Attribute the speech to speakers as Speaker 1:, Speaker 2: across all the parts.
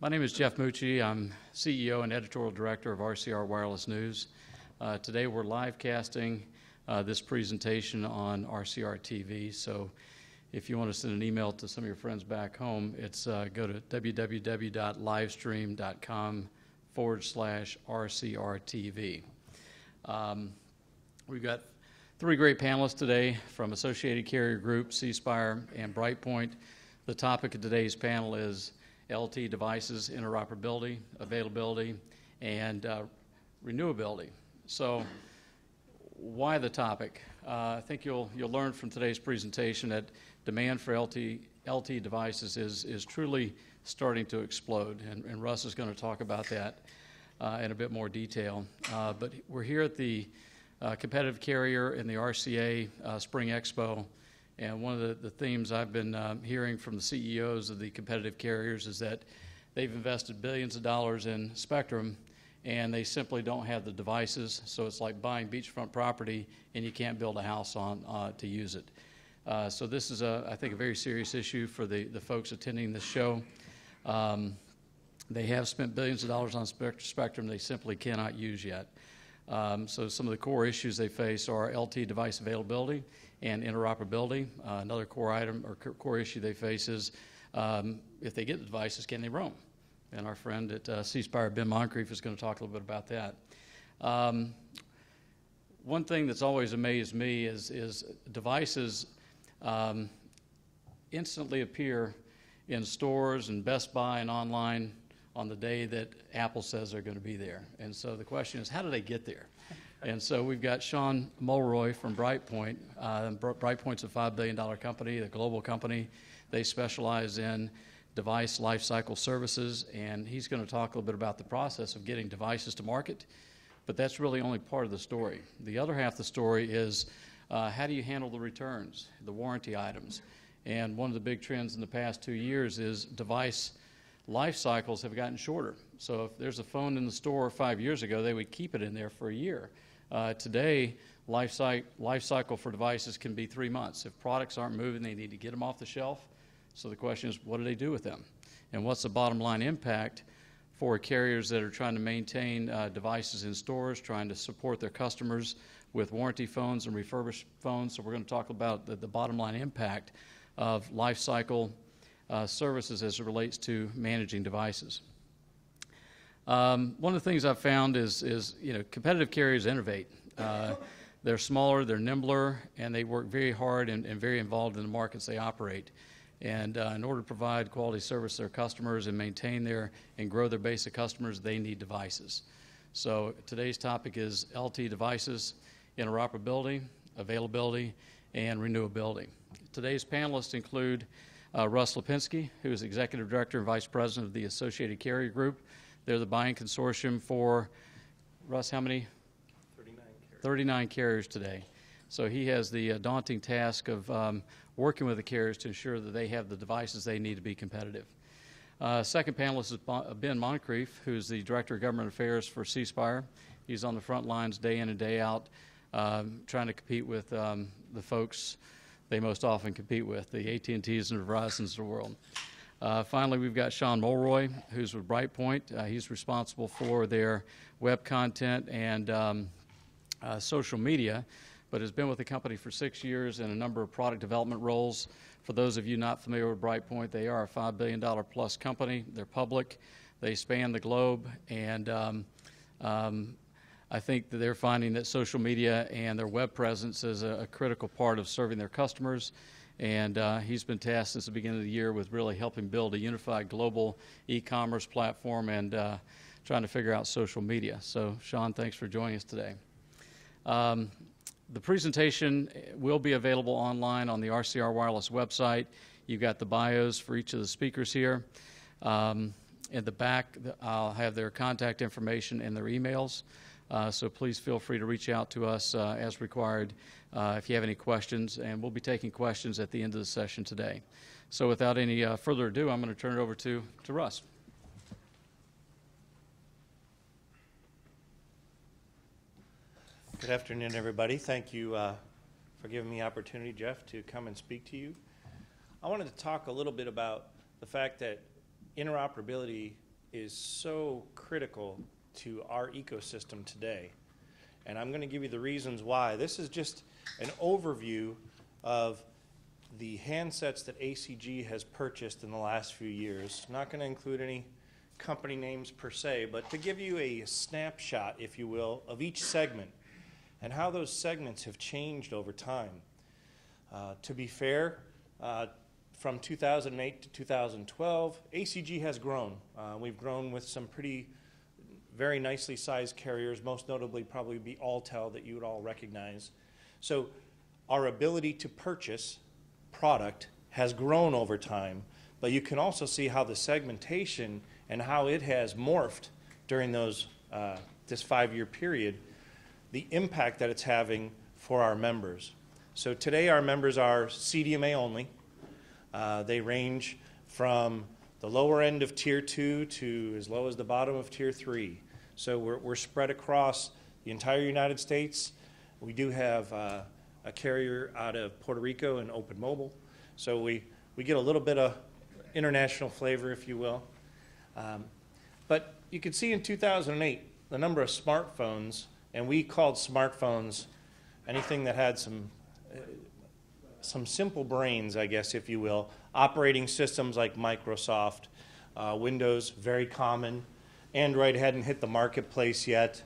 Speaker 1: My name is Jeff Mucci. I'm CEO and Editorial Director of RCR Wireless News. Today we're live casting this presentation on RCR TV. So if you want to send an email to some of your friends back home, it's go to www.livestream.com/RCR TV. We've got three great panelists today from Associated Carrier Group, C Spire, and BrightPoint. The topic of today's panel is LTE devices, interoperability, availability, and renewability. So why the topic? I think you'll learn from today's presentation that demand for LTE devices is truly starting to explode, and Russ is going to talk about that in a bit more detail. But we're here at the competitive carrier in the RCA Spring Expo. And one of the themes I've been hearing from the CEOs of the competitive carriers is that they've invested billions of dollars in spectrum, and they simply don't have the devices. So it's like buying beachfront property, and you can't build a house on to use it. So this is, I think, a very serious issue for the folks attending this show. They have spent billions of dollars on spectrum they simply cannot use yet. So some of the core issues they face are LTE device availability and interoperability. Another core item or core issue they face is if they get the devices, can they roam? And our friend at C Spire, Ben Moncrief, is going to talk a little bit about that. One thing that's always amazed me is devices instantly appear in stores and Best Buy and online on the day that Apple says they're going to be there. And so the question is, how do they get there? And so we've got Sean Mulroy from BrightPoint. BrightPoint's a $5 billion company, a global company. They specialize in device lifecycle services, and he's going to talk a little bit about the process of getting devices to market. But that's really only part of the story. The other half of the story is how do you handle the returns, the warranty items? And one of the big trends in the past 2 years is device life cycles have gotten shorter. So if there's a phone in the store 5 years ago, they would keep it in there for a year. Today, life cycle for devices can be 3 months. If products aren't moving, they need to get them off the shelf. So the question is, what do they do with them? And what's the bottom line impact for carriers that are trying to maintain devices in stores, trying to support their customers with warranty phones and refurbished phones? So we're going to talk about the bottom line impact of life cycle services as it relates to managing devices. One of the things I've found is competitive carriers innovate. They're smaller, they're nimbler, and they work very hard and very involved in the markets they operate. And in order to provide quality service to their customers and maintain and grow their base of customers, they need devices. So today's topic is LTE devices, interoperability, availability, and renewability. Today's panelists include Russ Lipinski, who is Executive Director and Vice President of the Associated Carrier Group. They're the buying consortium for, Russ, how many?
Speaker 2: 39 carriers.
Speaker 1: 39 carriers today. So he has the daunting task of working with the carriers to ensure that they have the devices they need to be competitive. Second panelist is Ben Moncrief, who's the Director of Government Affairs for C Spire. He's on the front lines day in and day out trying to compete with the folks they most often compete with, the AT&Ts and Verizons of the world. Finally, we've got Sean Mulroy, who's with BrightPoint. He's responsible for their web content and social media, but has been with the company for 6 years in a number of product development roles. For those of you not familiar with BrightPoint, they are a $5 billion plus company. They're public. They span the globe, and I think that they're finding that social media and their web presence is a critical part of serving their customers. And he's been tasked since the beginning of the year with really helping build a unified global e-commerce platform and trying to figure out social media. So, Sean, thanks for joining us today. The presentation will be available online on the RCR Wireless website. You've got the bios for each of the speakers here. In the back, I'll have their contact information and their emails. So please feel free to reach out to us as required if you have any questions, and we'll be taking questions at the end of the session today. So without any further ado, I'm going to turn it over to Russ.
Speaker 2: Good afternoon, everybody. Thank you for giving me the opportunity, Jeff, to come and speak to you. I wanted to talk a little bit about the fact that interoperability is so critical to our ecosystem today. And I'm going to give you the reasons why. This is just an overview of the handsets that ACG has purchased in the last few years. Not going to include any company names per se, but to give you a snapshot, if you will, of each segment and how those segments have changed over time. To be fair, from 2008 to 2012, ACG has grown. We've grown with some very nicely sized carriers, most notably probably be Alltel that you would all recognize. So our ability to purchase product has grown over time, but you can also see how the segmentation and how it has morphed during this 5-year period, the impact that it's having for our members. So today our members are CDMA only. They range from the lower end of Tier 2 to as low as the bottom of Tier 3. So we're spread across the entire United States. We do have a carrier out of Puerto Rico and Open Mobile. So we get a little bit of international flavor, if you will. But you can see in 2008, the number of smartphones, and we called smartphones anything that had some simple brains, I guess, if you will. Operating systems like Microsoft, Windows, very common. Android hadn't hit the marketplace yet.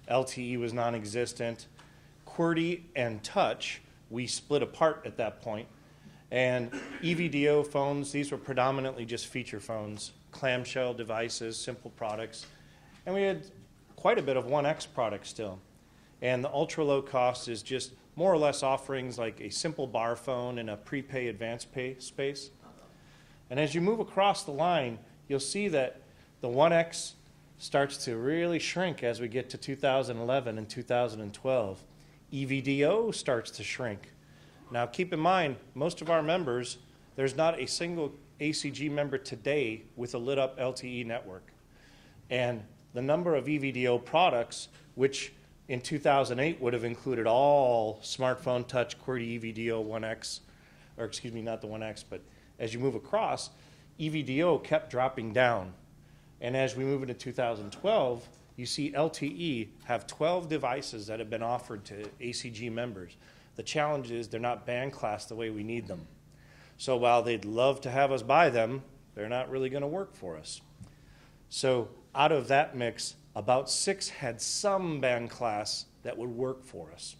Speaker 2: LTE was non-existent. QWERTY and Touch, we split apart at that point. And EVDO phones, these were predominantly just feature phones, clamshell devices, simple products. And we had quite a bit of 1X products still. And the ultra low cost is just more or less offerings like a simple bar phone in a prepay, advanced pay space. And as you move across the line, you'll see that the 1X starts to really shrink as we get to 2011 and 2012. EVDO starts to shrink. Now keep in mind, most of our members, there's not a single ACG member today with a lit up LTE network. And the number of EVDO products, which in 2008 would have included all smartphone, touch, QWERTY, EVDO, 1X, or excuse me, not the 1X, but as you move across, EVDO kept dropping down. And as we move into 2012, you see LTE have 12 devices that have been offered to ACG members. The challenge is they're not band class the way we need them. So while they'd love to have us buy them, they're not really going to work for us. So out of that mix, about 6 had some band class that would work for us.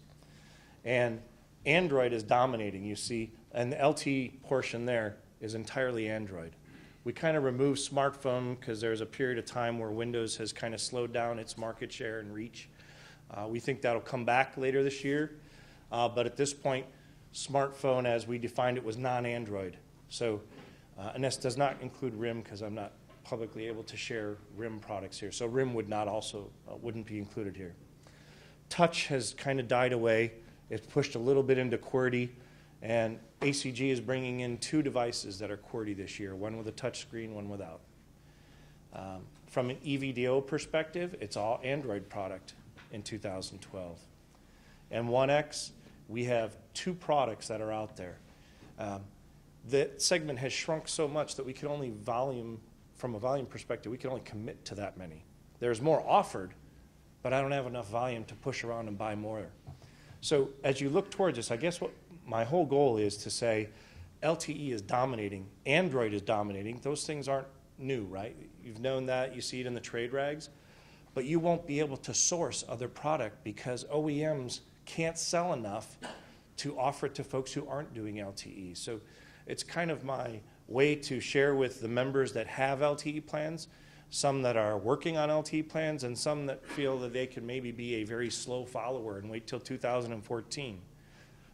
Speaker 2: And Android is dominating, you see, and the LTE portion there is entirely Android. We kind of removed smartphone because there's a period of time where Windows has kind of slowed down its market share and reach. We think that'll come back later this year. But at this point, smartphone as we defined it was non-Android. So, and this does not include RIM because I'm not publicly able to share RIM products here. So RIM would not also, wouldn't be included here. Touch has kind of died away. It's pushed a little bit into QWERTY, and ACG is bringing in 2 devices that are QWERTY this year, one with a touch screen, one without. From an EVDO perspective, it's all Android product in 2012. And 1X, we have 2 products that are out there. The segment has shrunk so much that we can only from a volume perspective, we can only commit to that many. There's more offered, but I don't have enough volume to push around and buy more. So as you look towards this, I guess what my whole goal is to say LTE is dominating, Android is dominating. Those things aren't new, right? You've known that, you see it in the trade rags, but you won't be able to source other product because OEMs can't sell enough to offer it to folks who aren't doing LTE. So it's kind of my way to share with the members that have LTE plans, some that are working on LTE plans and some that feel that they can maybe be a very slow follower and wait till 2014.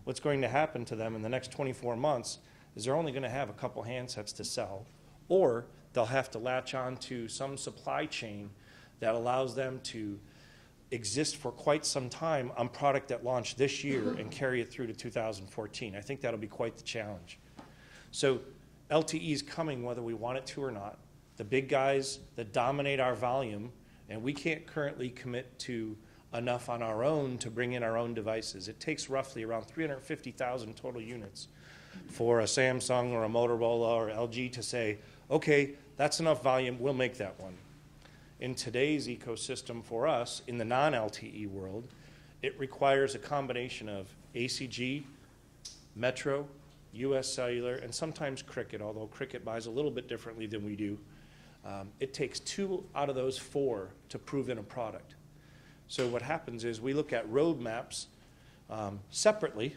Speaker 2: What's going to happen to them in the next 24 months is they're only going to have a couple handsets to sell, or they'll have to latch on to some supply chain that allows them to exist for quite some time on product that launched this year and carry it through to 2014. I think that'll be quite the challenge. So LTE is coming whether we want it to or not. The big guys that dominate our volume, and we can't currently commit to enough on our own to bring in our own devices. It takes roughly around 350,000 total units for a Samsung or a Motorola or LG to say, okay, that's enough volume, we'll make that one. in today's ecosystem for us, in the non-LTE world, it requires a combination of ACG, Metro, US Cellular, and sometimes Cricket, although Cricket buys a little bit differently than we do. It takes 2 out of those 4 to prove in a product. So what happens is we look at roadmaps separately.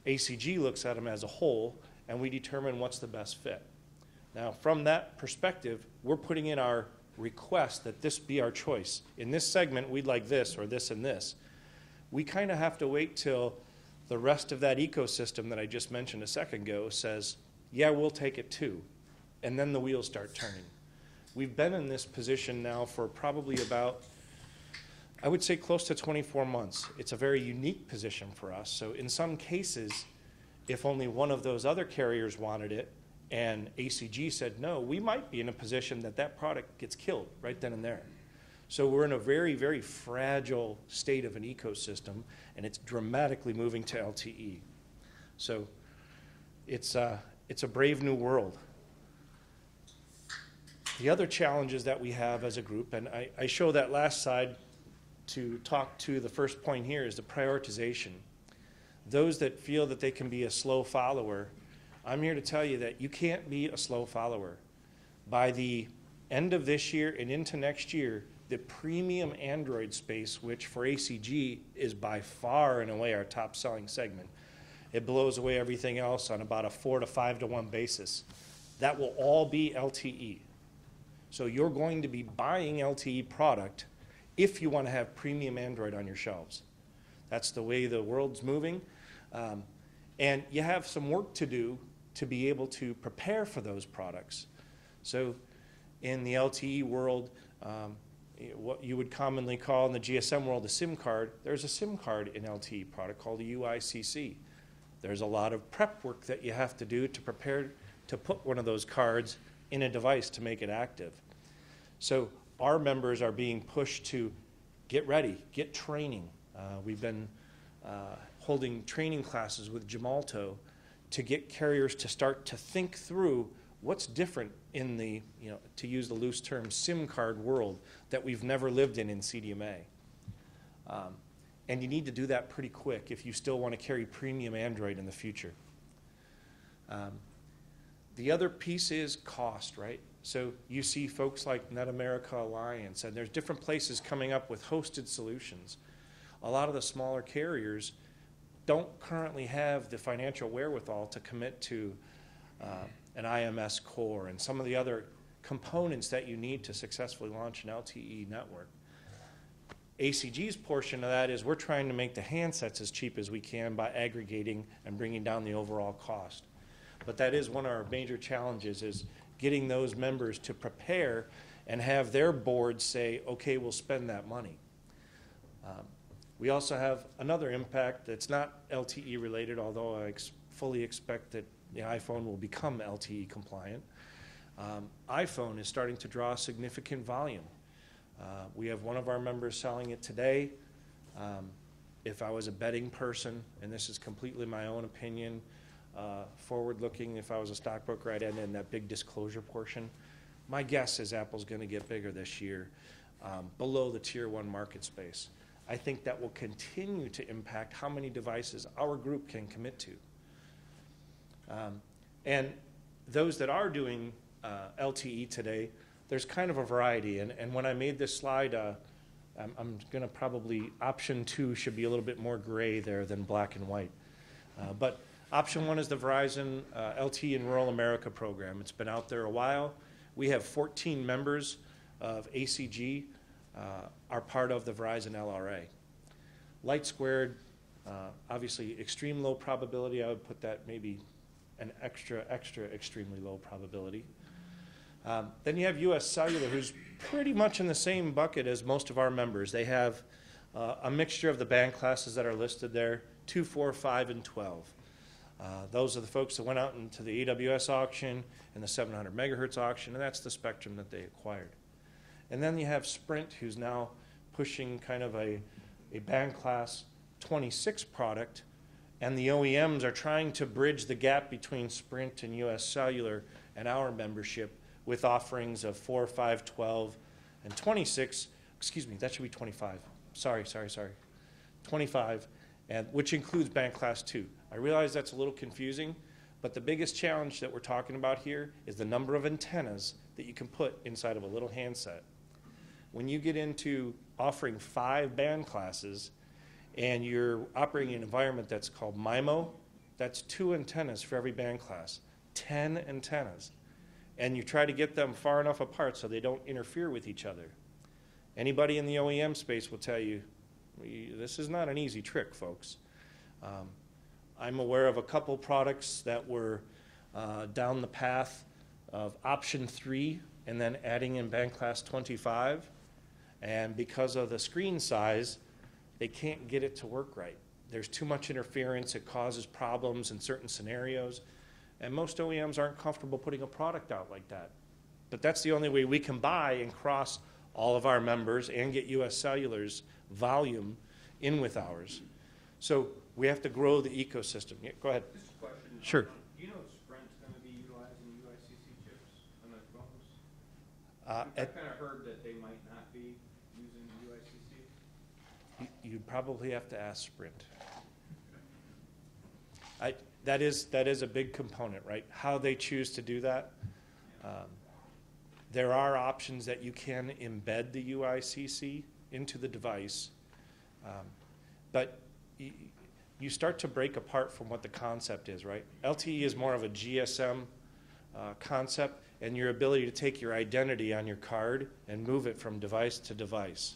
Speaker 2: ACG looks at them as a whole, and we determine what's the best fit. Now, from that perspective, we're putting in our request that this be our choice. In this segment, we'd like this or this and this. We kind of have to wait till the rest of that ecosystem that I just mentioned a second ago says, yeah, we'll take it too. And then the wheels start turning. We've been in this position now for probably about, I would say, close to 24 months. It's a very unique position for us. So in some cases, if only one of those other carriers wanted it and ACG said no, we might be in a position that that product gets killed right then and there. So we're in a very, very fragile state of an ecosystem, and it's dramatically moving to LTE. So it's a brave new world. The other challenges that we have as a group, and I show that last slide to talk to the first point here, is the prioritization. Those that feel that they can be a slow follower, I'm here to tell you that you can't be a slow follower. By the end of this year and into next year, the premium Android space, which for ACG is by far and away our top selling segment, it blows away everything else on about a 4 to 5 to 1 basis. That will all be LTE. So you're going to be buying LTE product if you want to have premium Android on your shelves. That's the way the world's moving. And you have some work to do to be able to prepare for those products. So in the LTE world, what you would commonly call in the GSM world a SIM card, there's a SIM card in LTE product called a UICC. There's a lot of prep work that you have to do to prepare to put one of those cards in a device to make it active. So our members are being pushed to get ready, get training. We've been holding training classes with Gemalto to get carriers to start to think through what's different in the, to use the loose term, SIM card world that we've never lived in CDMA. And you need to do that pretty quick if you still want to carry premium Android in the future. The other piece is cost, right? So you see folks like Net America Alliance, and there's different places coming up with hosted solutions. A lot of the smaller carriers don't currently have the financial wherewithal to commit to an IMS core and some of the other components that you need to successfully launch an LTE network. ACG's portion of that is we're trying to make the handsets as cheap as we can by aggregating and bringing down the overall cost. But that is one of our major challenges, is getting those members to prepare and have their boards say, okay, we'll spend that money. We also have another impact that's not LTE related, although I fully expect that the iPhone will become LTE compliant. iPhone is starting to draw significant volume. We have one of our members selling it today. If I was a betting person, and this is completely my own opinion, forward-looking, if I was a stockbroker, I'd end in that big disclosure portion. My guess is Apple's going to get bigger this year below the Tier 1 market space. I think that will continue to impact how many devices our group can commit to. And those that are doing LTE today, there's kind of a variety. And when I made this slide, I'm going to probably, option 2 should be a little bit more gray there than black and white. But option 1 is the Verizon LTE in Rural America program. It's been out there a while. We have 14 members of ACG are part of the Verizon LRA. Light squared, obviously extreme low probability. I would put that maybe an extra extremely low probability. Then you have US Cellular, who's pretty much in the same bucket as most of our members. They have a mixture of the band classes that are listed there, 2, 4, 5, and 12. Those are the folks that went out into the AWS auction and the 700 megahertz auction, and that's the spectrum that they acquired. And then you have Sprint, who's now pushing kind of a band class 26 product, and the OEMs are trying to bridge the gap between Sprint and US Cellular and our membership with offerings of 4, 5, 12, And 26, excuse me, that should be 25. Sorry. 25, and which includes band class 2. I realize that's a little confusing, but the biggest challenge that we're talking about here is the number of antennas that you can put inside of a little handset. When you get into offering 5 band classes and you're operating in an environment that's called MIMO, that's 2 antennas for every band class, 10 antennas. And you try to get them far enough apart so they don't interfere with each other. Anybody in the OEM space will tell you, this is not an easy trick, folks. I'm aware of a couple products that were down the path of option 3 and then adding in band class 25. And because of the screen size, they can't get it to work right. There's too much interference. It causes problems in certain scenarios. And most OEMs aren't comfortable putting a product out like that. But that's the only way we can buy and cross all of our members and get US Cellular's volume in with ours. So we have to grow the ecosystem. Yeah, go ahead.
Speaker 3: Just a question.
Speaker 2: Sure.
Speaker 3: Do you know if Sprint's going to be utilizing UICC chips on their phones? I kind of heard that they might not be using UICC.
Speaker 2: You'd probably have to ask Sprint. That is a big component, right? How they choose to do that. There are options that you can embed the UICC into the device, but you start to break apart from what the concept is, right? LTE is more of a GSM concept, and your ability to take your identity on your card and move it from device to device.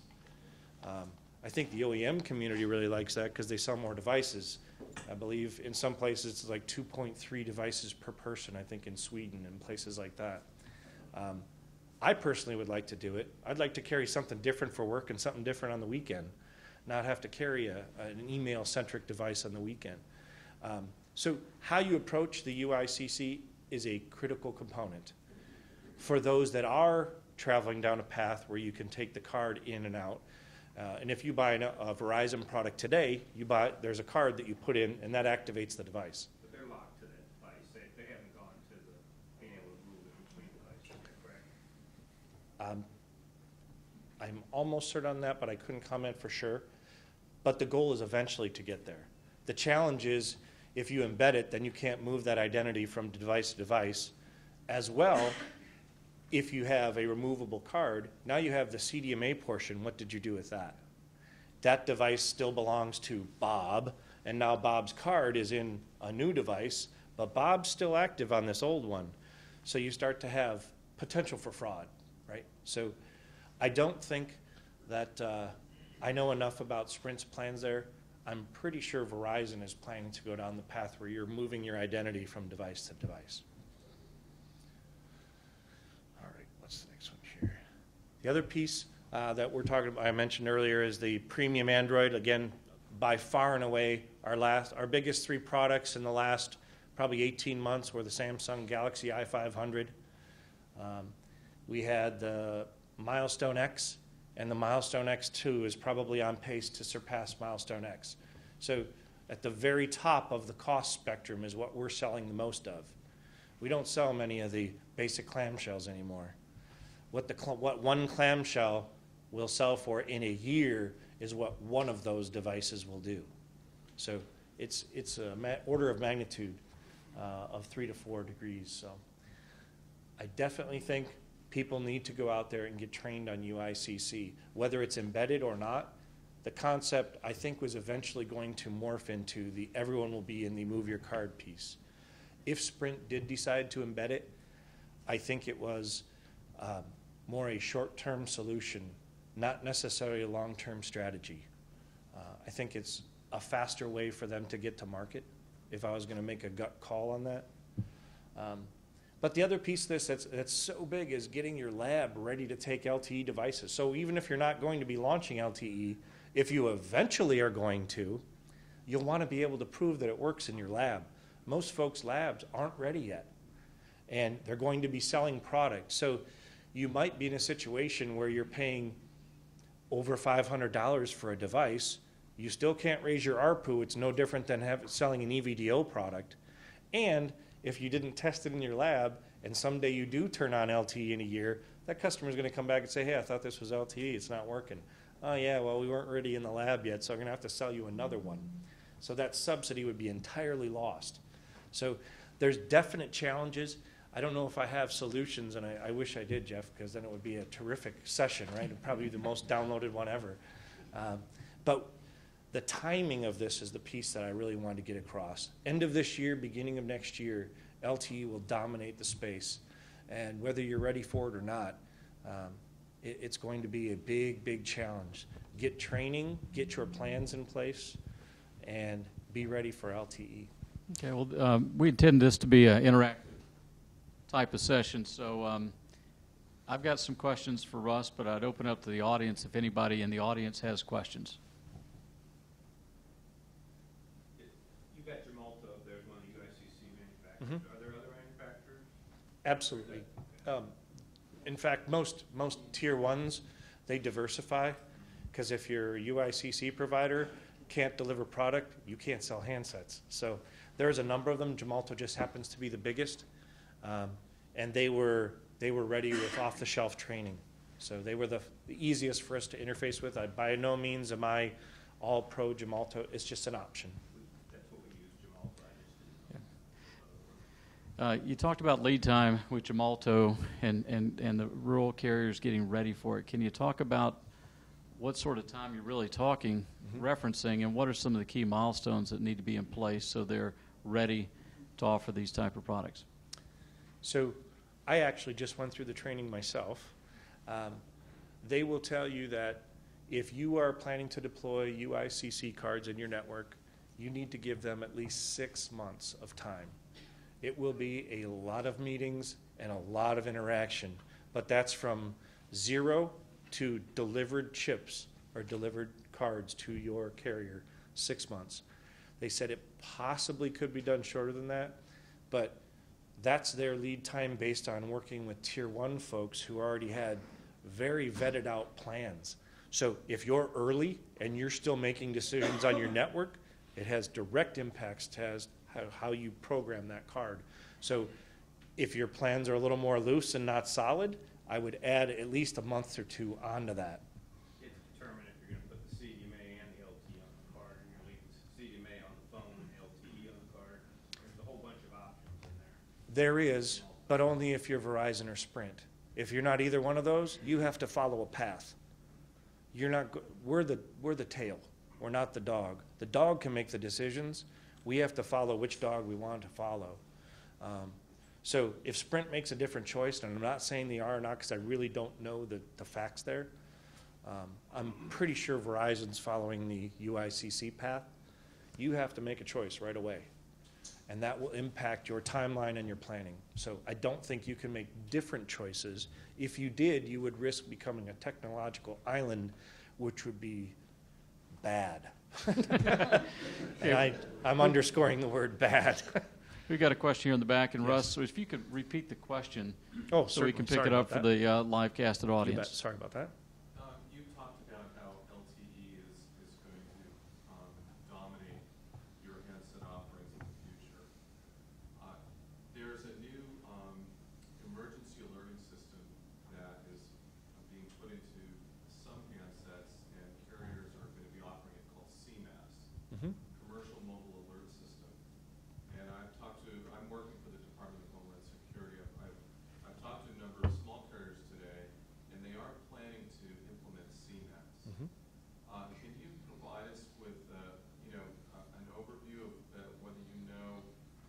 Speaker 2: I think the OEM community really likes that because they sell more devices. I believe in some places it's like 2.3 devices per person, I think in Sweden and places like that. I personally would like to do it. I'd like to carry something different for work and something different on the weekend, not have to carry an email-centric device on the weekend. So how you approach the UICC is a critical component. For those that are traveling down a path where you can take the card in and out, and if you buy a Verizon product today, there's a card that you put in and that activates the device.
Speaker 3: But they're locked to that device. They haven't gone to the being able to move it between devices, correct?
Speaker 2: I'm almost certain on that, but I couldn't comment for sure. But the goal is eventually to get there. The challenge is if you embed it, then you can't move that identity from device to device. As well, if you have a removable card, now you have the CDMA portion. What did you do with that? That device still belongs to Bob, and now Bob's card is in a new device, but Bob's still active on this old one. So you start to have potential for fraud, right? So I don't think that I know enough about Sprint's plans there. I'm pretty sure Verizon is planning to go down the path where you're moving your identity from device to device. All right, what's the next one here? The other piece that we're talking about, I mentioned earlier, is the premium Android. Again, by far and away, our biggest 3 products in the last probably 18 months were the Samsung Galaxy i500. We had the Milestone X, and the Milestone X2 is probably on pace to surpass Milestone X. So at the very top of the cost spectrum is what we're selling the most of. We don't sell many of the basic clamshells anymore. What one clamshell will sell for in a year is what one of those devices will do. So it's an order of magnitude of 3 to 4 degrees. So I definitely think people need to go out there and get trained on UICC, whether it's embedded or not. The concept, I think, was eventually going to morph into the everyone will be in the move your card piece. If Sprint did decide to embed it, I think it was more a short-term solution, not necessarily a long-term strategy. I think it's a faster way for them to get to market, if I was going to make a gut call on that. But the other piece of this that's so big is getting your lab ready to take LTE devices. So even if you're not going to be launching LTE, if you eventually are going to, you'll want to be able to prove that it works in your lab. Most folks' labs aren't ready yet, and they're going to be selling products. So you might be in a situation where you're paying over $500 for a device. You still can't raise your ARPU. It's no different than selling an EVDO product. And if you didn't test it in your lab and someday you do turn on LTE in a year, that customer's going to come back and say, hey, I thought this was LTE, it's not working. Oh yeah, well, we weren't ready in the lab yet, so I'm going to have to sell you another one. So that subsidy would be entirely lost. So there's definite challenges. I don't know if I have solutions, and I wish I did, Jeff, because then it would be a terrific session, right? It'd probably be the most downloaded one ever. But the timing of this is the piece that I really wanted to get across. End of this year, beginning of next year, LTE will dominate the space. And whether you're ready for it or not, it's going to be a big, big challenge. Get training, get your plans in place, and be ready for LTE.
Speaker 1: Okay, well, we intend this to be an interactive type of session, so I've got some questions for Russ, but I'd open up to the audience if anybody in the audience has questions.
Speaker 3: You've got Gemalto, there's one of the UICC manufacturers.
Speaker 2: Mm-hmm.
Speaker 3: Are there other manufacturers?
Speaker 2: Absolutely. In fact, most tier ones, they diversify, because if your UICC provider can't deliver product, you can't sell handsets. So there's a number of them. Gemalto just happens to be the biggest, and they were ready with off-the-shelf training. So they were the easiest for us to interface with. By no means am I all pro Gemalto. It's just an option.
Speaker 3: That's what we use, Gemalto.
Speaker 1: You talked about lead time with Gemalto and the rural carriers getting ready for it. Can you talk about what sort of time you're really talking, referencing, and what are some of the key milestones that need to be in place so they're ready to offer these type of products?
Speaker 2: So I actually just went through the training myself. They will tell you that if you are planning to deploy UICC cards in your network, you need to give them at least 6 months of time. It will be a lot of meetings and a lot of interaction, but that's from 0 to delivered chips or delivered cards to your carrier, 6 months. They said it possibly could be done shorter than that, but that's their lead time based on working with tier 1 folks who already had very vetted out plans. So if you're early and you're still making decisions on your network, it has direct impacts to how you program that card. So if your plans are a little more loose and not solid, I would add at least a month or 2 onto that.
Speaker 3: It's determined if you're going to put the CDMA and the LTE on the card, or you're going to leave the CDMA on the phone and LTE on the card. There's a whole bunch of options in there.
Speaker 2: There is, but only if you're Verizon or Sprint. If you're not either one of those, you have to follow a path. You're not. We're the tail. We're not the dog. The dog can make the decisions. We have to follow which dog we want to follow. So if Sprint makes a different choice, and I'm not saying they are or not because I really don't know the facts there, I'm pretty sure Verizon's following the UICC path. You have to make a choice right away, and that will impact your timeline and your planning. So I don't think you can make different choices. If you did, you would risk becoming a technological island, which would be bad. And I'm underscoring the word bad.
Speaker 1: We've got a question here in the back, and yes. Russ, so if you could repeat the question so we can pick
Speaker 2: Sorry
Speaker 1: it up for the live casted audience.
Speaker 2: Sorry about that.
Speaker 4: You talked about how LTE is going to dominate your handset offerings in the future. There's a new emergency alerting system that is being put into some handsets, and carriers are going to be offering it called CMAS.
Speaker 2: Mm-hmm.
Speaker 4: Commercial Mobile Alert System. And I'm working for the Department of Homeland Security. I've talked to a number of small carriers today, and they are planning to implement CMAS.
Speaker 2: Mm-hmm.
Speaker 4: Can you provide us with, an overview of whether you know,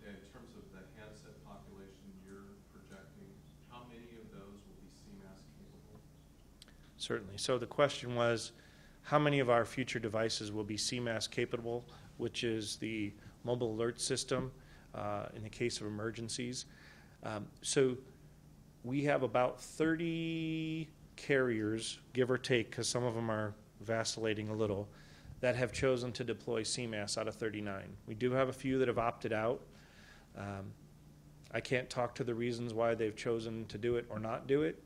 Speaker 4: in terms of the handset population you're projecting, how many of those will be CMAS capable?
Speaker 2: Certainly. So the question was, how many of our future devices will be CMAS capable, which is the mobile alert system in the case of emergencies. So we have about 30 carriers, give or take, because some of them are vacillating a little, that have chosen to deploy CMAS out of 39. We do have a few that have opted out. I can't talk to the reasons why they've chosen to do it or not do it.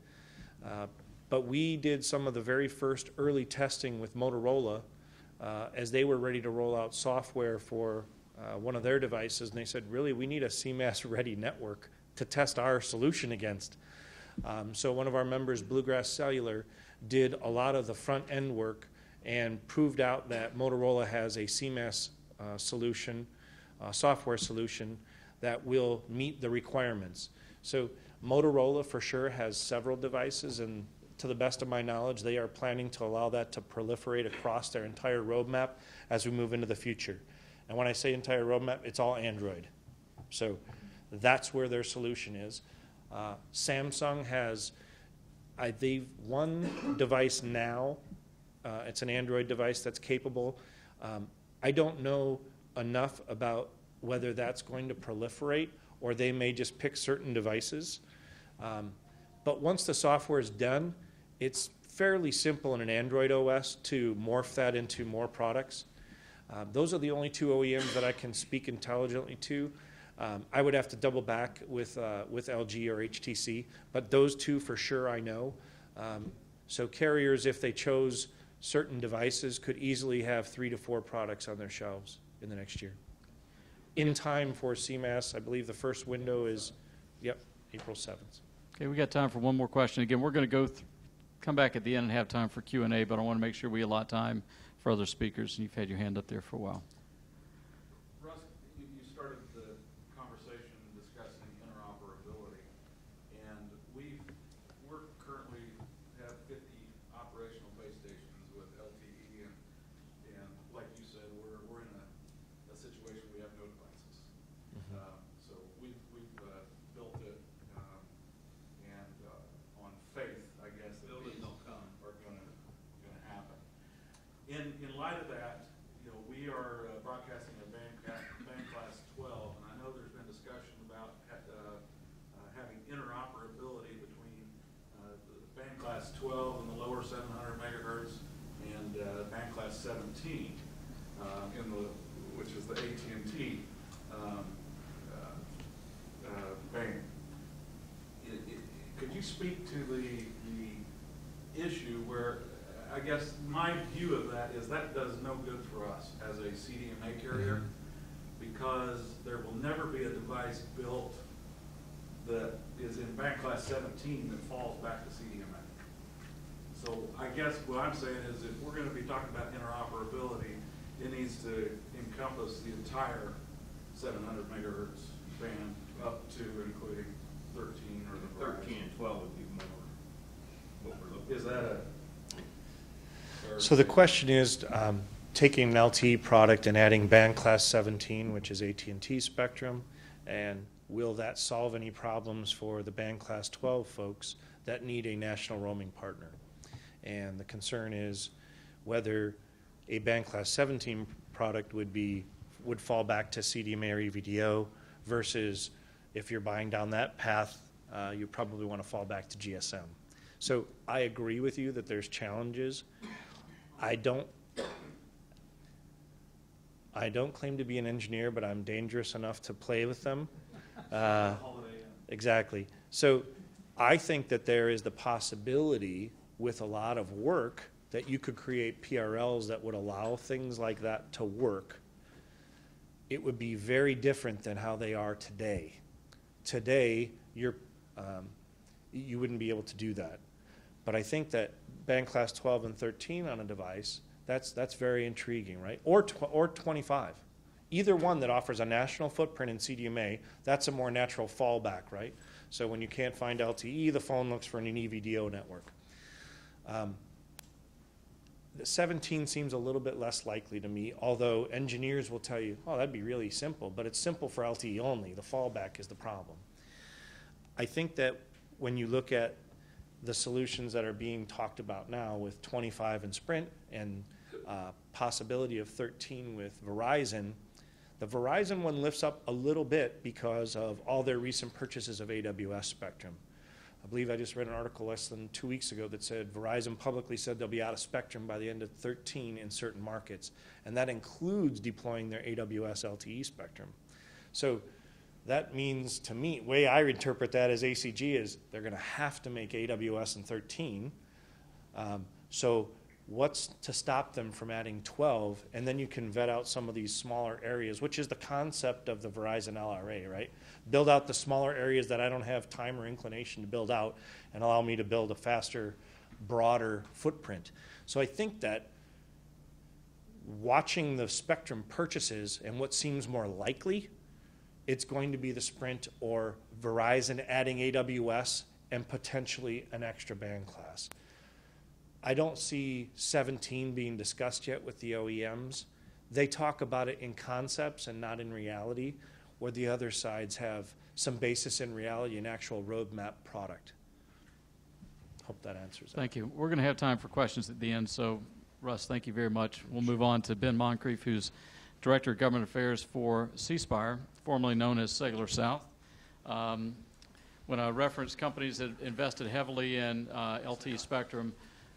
Speaker 2: But we did some of the very first early testing with Motorola as they were ready to roll out software for one of their devices, and they said, really, we need a CMAS-ready network to test our solution against. So one of our members, Bluegrass Cellular, did a lot of the front end work and proved out that Motorola has a CMAS solution, software solution that will meet the requirements. So Motorola for sure has several devices, and to the best of my knowledge, they are planning to allow that to proliferate across their entire roadmap as we move into the future. And when I say entire roadmap, it's all Android. So that's where their solution is. Samsung has, I believe, one device now. It's an Android device that's capable. I don't know enough about whether that's going to proliferate or they may just pick certain devices. But once the software is done, it's fairly simple in an Android OS to morph that into more products. Those are the only two OEMs that I can speak intelligently to. I would have to double back with LG or HTC, but those two for sure I know. So carriers, if they chose certain devices, could easily have 3 to 4 products on their shelves in the next year. In time for CMAS, I believe the first window is, April 7th.
Speaker 1: Okay, we got time for one more question. Again, we're going to come back at the end and have time for Q&A, but I want to make sure we allot time for other speakers. You've had your hand up there for a while.
Speaker 5: Russ, you started the conversation discussing interoperability, and we're currently have 50 operational base stations with LTE, and like you said, we're in a situation we have no devices. So we've built it, and on faith, I guess, that these are going to happen. In light of that, we are broadcasting a band class 12, and I know there's been discussion about having interoperability between the band class 12 and the lower 700 megahertz and band class 17, which is the AT&T band. Could you speak to the issue where, I guess my view of that is that does no good for us as a CDMA carrier, because there will never be a device built that is in band class 17 that falls back to CDMA. So I guess what I'm saying is if we're going to be talking about interoperability, it needs to encompass the entire 700 megahertz band up to including 13 or the
Speaker 3: 13 and 12 would be more what we're looking for.
Speaker 5: Is that
Speaker 2: So the question is, taking an LTE product and adding band class 17, which is AT&T spectrum, and will that solve any problems for the band class 12 folks that need a national roaming partner? And the concern is whether a band class 17 product would fall back to CDMA or EVDO versus if you're buying down that path, you probably want to fall back to GSM. So I agree with you that there's challenges. I don't claim to be an engineer, but I'm dangerous enough to play with them. Exactly. So I think that there is the possibility with a lot of work that you could create PRLs that would allow things like that to work. It would be very different than how they are today. Today, you wouldn't be able to do that. But I think that band class 12 and 13 on a device, that's very intriguing, right? Or 25. Either one that offers a national footprint in CDMA, that's a more natural fallback, right? So when you can't find LTE, the phone looks for an EVDO network. The 17 seems a little bit less likely to me, although engineers will tell you, oh, that'd be really simple, but it's simple for LTE only. The fallback is the problem. I think that when you look at the solutions that are being talked about now with 25 and Sprint and possibility of 13 with Verizon, the Verizon one lifts up a little bit because of all their recent purchases of AWS spectrum. I believe I just read an article less than 2 weeks ago that said Verizon publicly said they'll be out of spectrum by the end of 13 in certain markets, and that includes deploying their AWS LTE spectrum. So that means, to me, the way I interpret that as ACG is they're going to have to make AWS in 13. So What's to stop them from adding 12? And then you can vet out some of these smaller areas, which is the concept of the Verizon LRA, right? Build out the smaller areas that I don't have time or inclination to build out and allow me to build a faster, broader footprint. So I think that watching the spectrum purchases and what seems more likely, it's going to be the Sprint or Verizon adding AWS and potentially an extra band class. I don't see 17 being discussed yet with the OEMs. They talk about it in concepts and not in reality, where the other sides have some basis in reality and actual roadmap product. Hope that answers that.
Speaker 1: Thank you. We're going to have time for questions at the end, so Russ, thank you very much. We'll move on to Ben Moncrief, who's Director of Government Affairs for C Spire, formerly known as Cellular South. When I reference companies that invested heavily in LTE spectrum,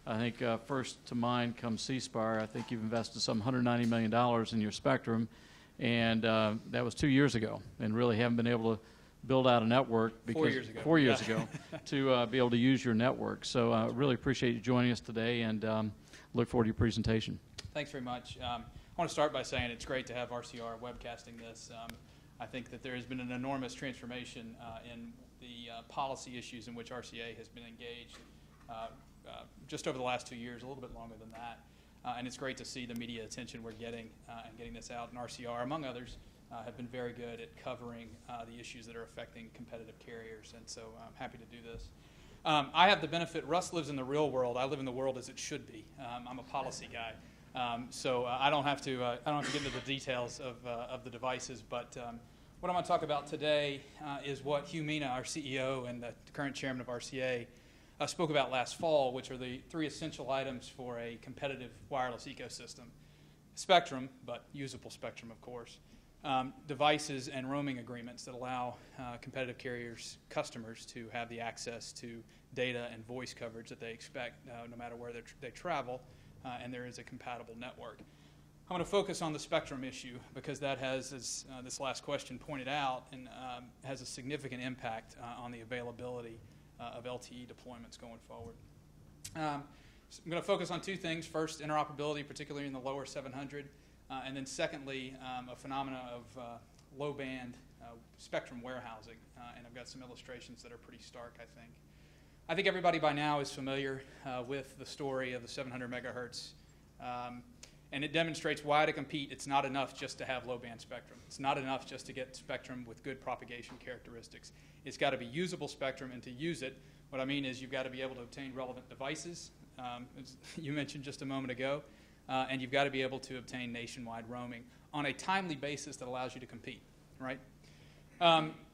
Speaker 1: I think first to mind comes C Spire. I think you've invested some $190 million in your spectrum, and that was 2 years ago, and really haven't been able to build out a network because 4 years ago to be able to use your network. So I really appreciate you joining us today, and look forward to your presentation.
Speaker 6: Thanks very much. I want to start by saying it's great to have RCR webcasting this. I think that there has been an enormous transformation in the policy issues in which RCA has been engaged just over the last 2 years, a little bit longer than that. And it's great to see the media attention we're getting and getting this out. And RCR, among others, have been very good at covering the issues that are affecting competitive carriers. And so I'm happy to do this. I have the benefit, Russ lives in the real world. I live in the world as it should be. I'm a policy guy. So I don't have to get into the details of the devices. But what I'm going to talk about today is what Hugh Mina, our CEO and the current chairman of RCA, spoke about last fall, which are the 3 essential items for a competitive wireless ecosystem. Spectrum, but usable spectrum, of course. Devices and roaming agreements that allow competitive carriers' customers to have the access to data and voice coverage that they expect no matter where they travel, and there is a compatible network. I'm going to focus on the spectrum issue because that has, as this last question pointed out, and has a significant impact on the availability of LTE deployments going forward. So I'm going to focus on 2 things. First, interoperability, particularly in the lower 700, and then secondly, a phenomena of low-band spectrum warehousing, and I've got some illustrations that are pretty stark, I think. I think everybody by now is familiar with the story of the 700 megahertz, and it demonstrates why to compete. It's not enough just to have low-band spectrum. It's not enough just to get spectrum with good propagation characteristics. It's got to be usable spectrum, and to use it, what I mean is you've got to be able to obtain relevant devices, as you mentioned just a moment ago, and you've got to be able to obtain nationwide roaming on a timely basis that allows you to compete, right?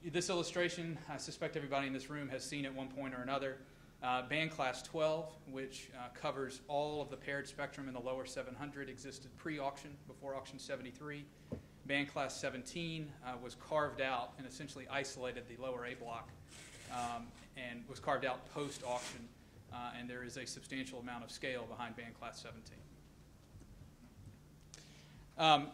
Speaker 6: This illustration, I suspect everybody in this room has seen at one point or another. Band class 12, which covers all of the paired spectrum in the lower 700, existed pre-auction, before auction 73. Band class 17 was carved out and essentially isolated the lower A block and was carved out post-auction, and there is a substantial amount of scale behind band class 17.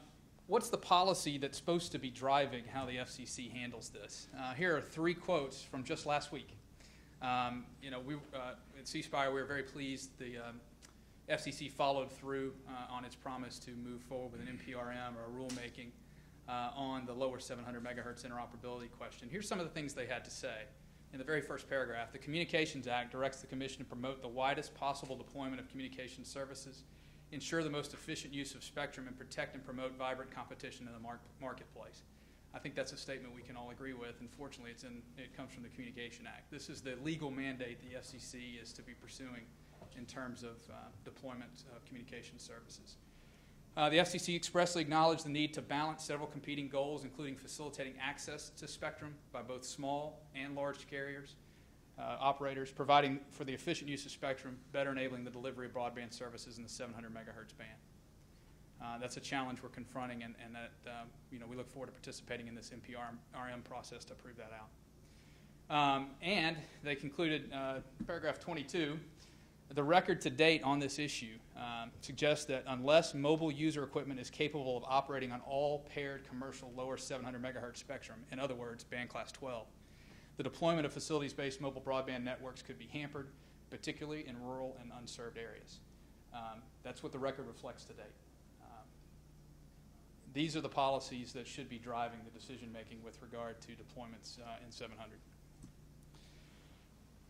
Speaker 6: What's the policy that's supposed to be driving how the FCC handles this? Here are 3 quotes from just last week. We at C Spire, we were very pleased the FCC followed through on its promise to move forward with an NPRM or a rulemaking on the lower 700 megahertz interoperability question. Here's some of the things they had to say. In the very first paragraph, the Communications Act directs the Commission to promote the widest possible deployment of communication services, ensure the most efficient use of spectrum, and protect and promote vibrant competition in the marketplace. I think that's a statement we can all agree with. Unfortunately, it comes from the Communication Act. This is the legal mandate the FCC is to be pursuing in terms of deployment of communication services. The FCC expressly acknowledged the need to balance several competing goals, including facilitating access to spectrum by both small and large carriers, operators, providing for the efficient use of spectrum, better enabling the delivery of broadband services in the 700 megahertz band. That's a challenge we're confronting, and that we look forward to participating in this NPRM process to prove that out. And they concluded, paragraph 22, the record to date on this issue suggests that unless mobile user equipment is capable of operating on all paired commercial lower 700 megahertz spectrum, in other words, band class 12, the deployment of facilities-based mobile broadband networks could be hampered, particularly in rural and unserved areas. That's what the record reflects to date. These are the policies that should be driving the decision-making with regard to deployments in 700.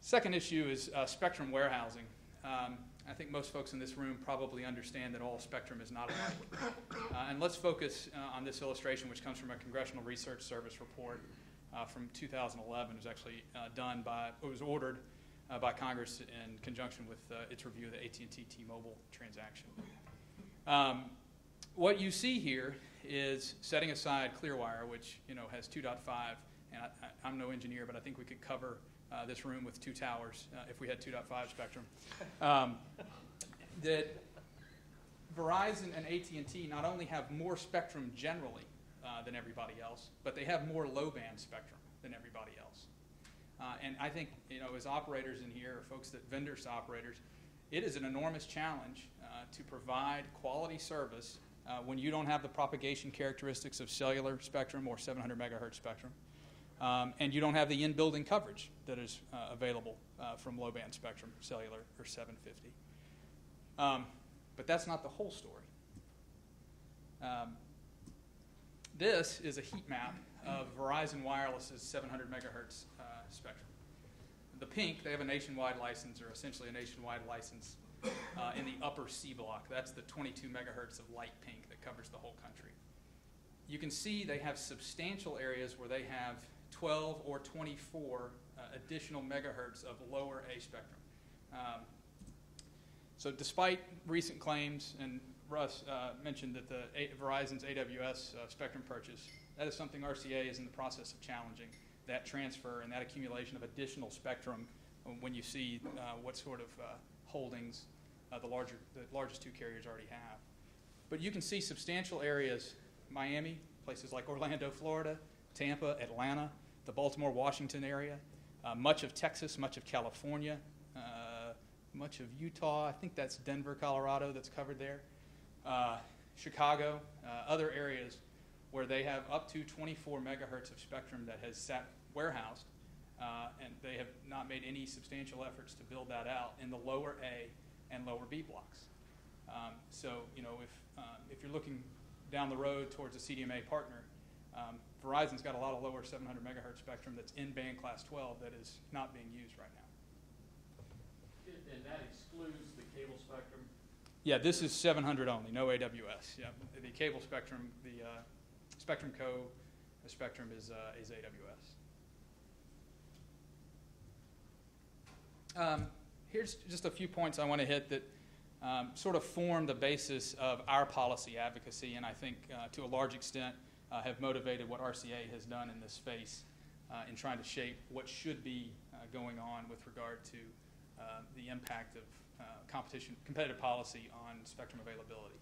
Speaker 6: Second issue is spectrum warehousing. I think most folks in this room probably understand that all spectrum is not alike. And let's focus on this illustration, which comes from a Congressional Research Service report from 2011. It was actually it was ordered by Congress in conjunction with its review of the AT&T T-Mobile transaction. What you see here is setting aside Clearwire, which has 2.5, and I'm no engineer, but I think we could cover this room with 2 towers if we had 2.5 spectrum. That Verizon and AT&T not only have more spectrum generally than everybody else, but they have more low-band spectrum than everybody else. And I think, as operators in here, or folks that vendors to operators, it is an enormous challenge to provide quality service when you don't have the propagation characteristics of cellular spectrum or 700 megahertz spectrum. And you don't have the in-building coverage that is available from low-band spectrum, cellular or 750. But that's not the whole story. This is a heat map of Verizon Wireless's 700 megahertz spectrum. The pink, they have a nationwide license, or essentially a nationwide license, in the upper C block. That's the 22 megahertz of light pink that covers the whole country. You can see they have substantial areas where they have 12 or 24 additional megahertz of lower A spectrum. So despite recent claims, and Russ mentioned that Verizon's AWS spectrum purchase, that is something RCA is in the process of challenging, that transfer and that accumulation of additional spectrum when you see what sort of holdings the largest 2 carriers already have. But you can see substantial areas, Miami, places like Orlando, Florida, Tampa, Atlanta, the Baltimore, Washington area, much of Texas, much of California, much of Utah. I think that's Denver, Colorado that's covered there. Chicago, other areas where they have up to 24 megahertz of spectrum that has sat warehoused, and they have not made any substantial efforts to build that out in the lower A and lower B blocks. So, if you're looking down the road towards a CDMA partner, Verizon's got a lot of lower 700 megahertz spectrum that's in band class 12 that is not being used right now.
Speaker 1: And that excludes the cable spectrum?
Speaker 6: Yeah, this is 700 only, no AWS. Yeah, the cable spectrum, the Spectrum Co. The spectrum is AWS. Here's just a few points I want to hit that sort of form the basis of our policy advocacy, and I think to a large extent have motivated what RCA has done in this space in trying to shape what should be going on with regard to the impact of competitive policy on spectrum availability.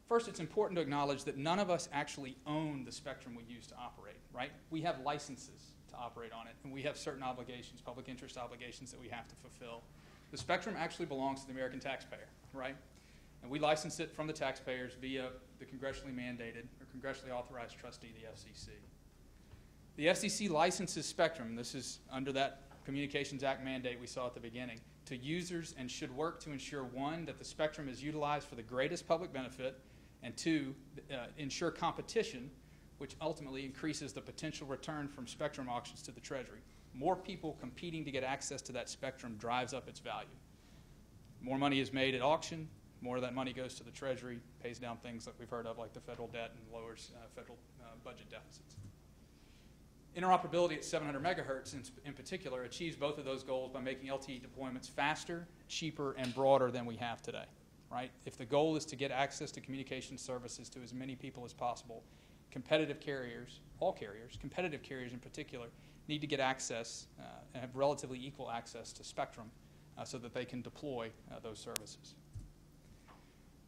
Speaker 6: First, it's important to acknowledge that none of us actually own the spectrum we use to operate, right? We have licenses to operate on it, and we have certain obligations, public interest obligations that we have to fulfill. The spectrum actually belongs to the American taxpayer, right? And we license it from the taxpayers via the congressionally mandated or congressionally authorized trustee, the FCC. The FCC licenses spectrum, this is under that Communications Act mandate we saw at the beginning, to users and should work to ensure, 1, that the spectrum is utilized for the greatest public benefit, and 2, ensure competition, which ultimately increases the potential return from spectrum auctions to the Treasury. More people competing to get access to that spectrum drives up its value. More money is made at auction, more of that money goes to the Treasury, pays down things that we've heard of like the federal debt and lowers federal budget deficits. Interoperability at 700 megahertz in particular achieves both of those goals by making LTE deployments faster, cheaper, and broader than we have today, right? If the goal is to get access to communication services to as many people as possible, competitive carriers, all carriers, competitive carriers in particular, need to get access and have relatively equal access to spectrum so that they can deploy those services.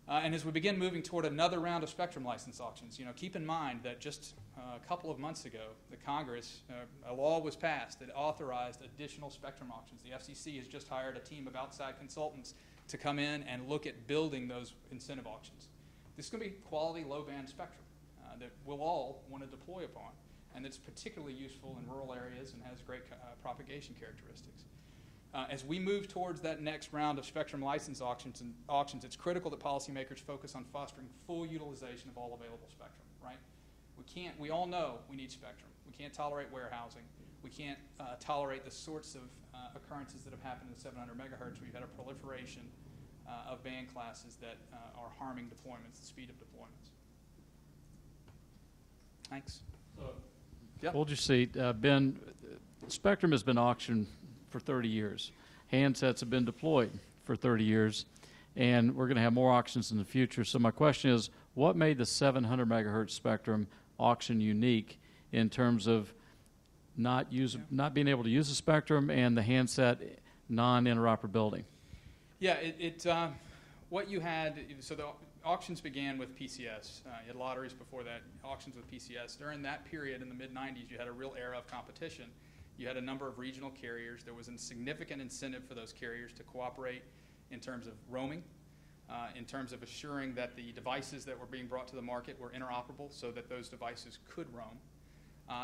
Speaker 6: And as we begin moving toward another round of spectrum license auctions, keep in mind that just a couple of months ago, the Congress, a law was passed that authorized additional spectrum auctions. The FCC has just hired a team of outside consultants to come in and look at building those incentive auctions. This is going to be quality low-band spectrum that we'll all want to deploy upon, and it's particularly useful in rural areas and has great propagation characteristics. As we move towards that next round of spectrum license auctions, it's critical that policymakers focus on fostering full utilization of all available spectrum, right? We all know we need spectrum. We can't tolerate warehousing. We can't tolerate the sorts of occurrences that have happened in the 700 megahertz. We've had a proliferation of band classes that are harming deployments, the speed of deployments. Thanks. Yep.
Speaker 1: Hold your seat. Ben, spectrum has been auctioned for 30 years. Handsets have been deployed for 30 years, and we're going to have more auctions in the future. So my question is, what made the 700 megahertz spectrum auction unique in terms of not being able to use the spectrum and the handset non-interoperability?
Speaker 6: Yeah, what you had, so the auctions began with PCS. You had lotteries before that, auctions with PCS. During that period in the mid-90s, you had a real era of competition. You had a number of regional carriers. There was a significant incentive for those carriers to cooperate in terms of roaming, in terms of assuring that the devices that were being brought to the market were interoperable so that those devices could roam.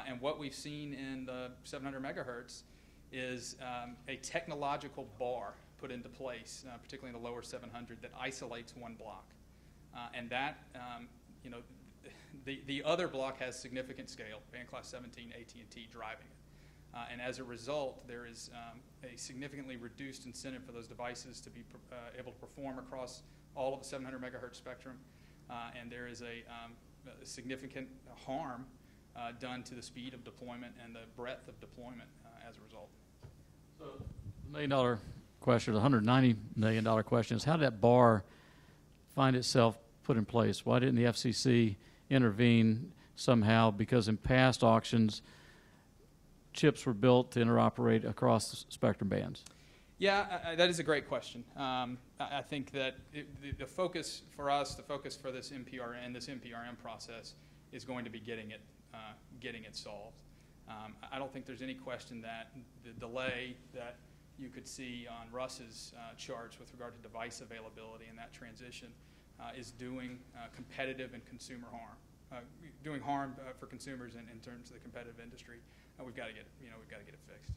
Speaker 6: And what we've seen in the 700 megahertz is a technological bar put into place, particularly in the lower 700, that isolates one block. And that, the other block has significant scale, band class 17, AT&T driving it. And as a result, there is a significantly reduced incentive for those devices to be able to perform across all of the 700 megahertz spectrum. And there is a significant harm done to the speed of deployment and the breadth of deployment as a result.
Speaker 1: So the $1 million question, the $190 million question is, how did that bar find itself put in place? Why didn't the FCC intervene somehow? Because in past auctions, chips were built to interoperate across the spectrum bands.
Speaker 6: Yeah, that is a great question. I think that the focus for us, the focus for this NPRM, this NPRM process, is going to be getting it solved. I don't think there's any question that the delay that you could see on Russ's charts with regard to device availability and that transition is doing competitive and consumer harm, doing harm for consumers in terms of the competitive industry. We've got to get it fixed.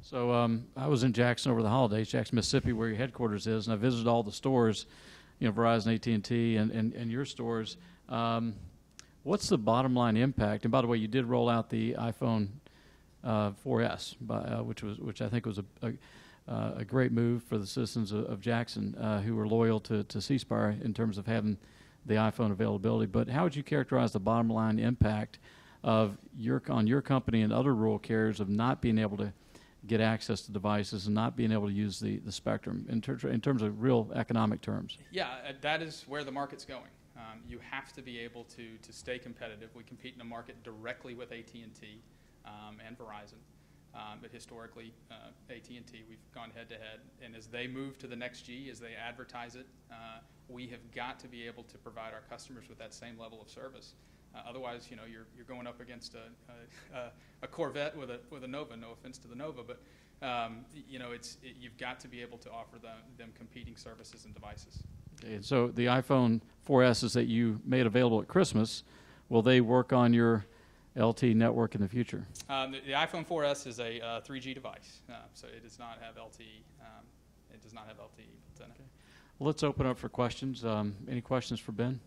Speaker 1: So I was in Jackson over the holidays, Jackson, Mississippi, where your headquarters is, and I visited all the stores, Verizon, AT&T, and your stores. What's the bottom line impact? And by the way, you did roll out the iPhone 4S, which I think was a great move for the citizens of Jackson who were loyal to C Spire in terms of having the iPhone availability. But how would you characterize the bottom line impact of on your company and other rural carriers of not being able to get access to devices and not being able to use the spectrum in terms of real economic terms?
Speaker 6: Yeah, that is where the market's going. You have to be able to stay competitive. We compete in a market directly with AT&T and Verizon. But historically, AT&T, we've gone head-to-head. And as they move to the next G, as they advertise it, we have got to be able to provide our customers with that same level of service. Otherwise, you're going up against a Corvette with a Nova. No offense to the Nova, but you've got to be able to offer them competing services and devices.
Speaker 1: Okay, and so the iPhone 4Ss that you made available at Christmas, will they work on your LTE network in the future?
Speaker 6: The iPhone 4S is a 3G device, so it does not have LTE. It does not have LTE built in it.
Speaker 1: Okay. Well, let's open up for questions. Any questions for Ben?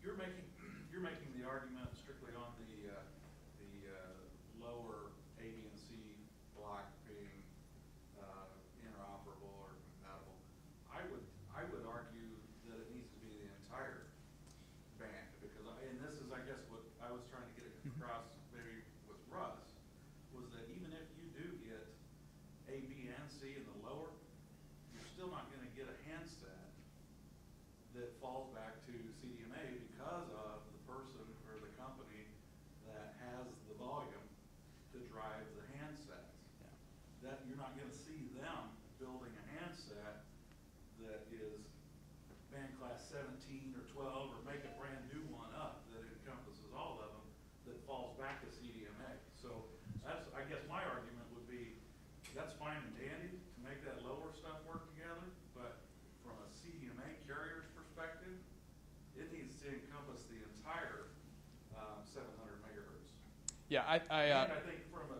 Speaker 5: You're making the argument strictly on the lower A, B, and C block being interoperable or compatible. I would argue that it needs to be the entire band, because and this is, I guess, what I was trying to get across maybe with Russ, was that even if you do get A, B, and C in the lower, you're still not going to get a handset that falls back to CDMA because of the person or the company that has the volume to drive the handsets.
Speaker 6: Yeah.
Speaker 5: That you're not going to see them building a handset that is band class 17 or 12 or make a brand new one up that encompasses all of them that falls back to CDMA. So that's, I guess my argument would be, that's fine and dandy to make that lower stuff work together, but from a CDMA carrier's perspective, it needs to encompass the entire 700 megahertz.
Speaker 6: Yeah,
Speaker 5: And I think from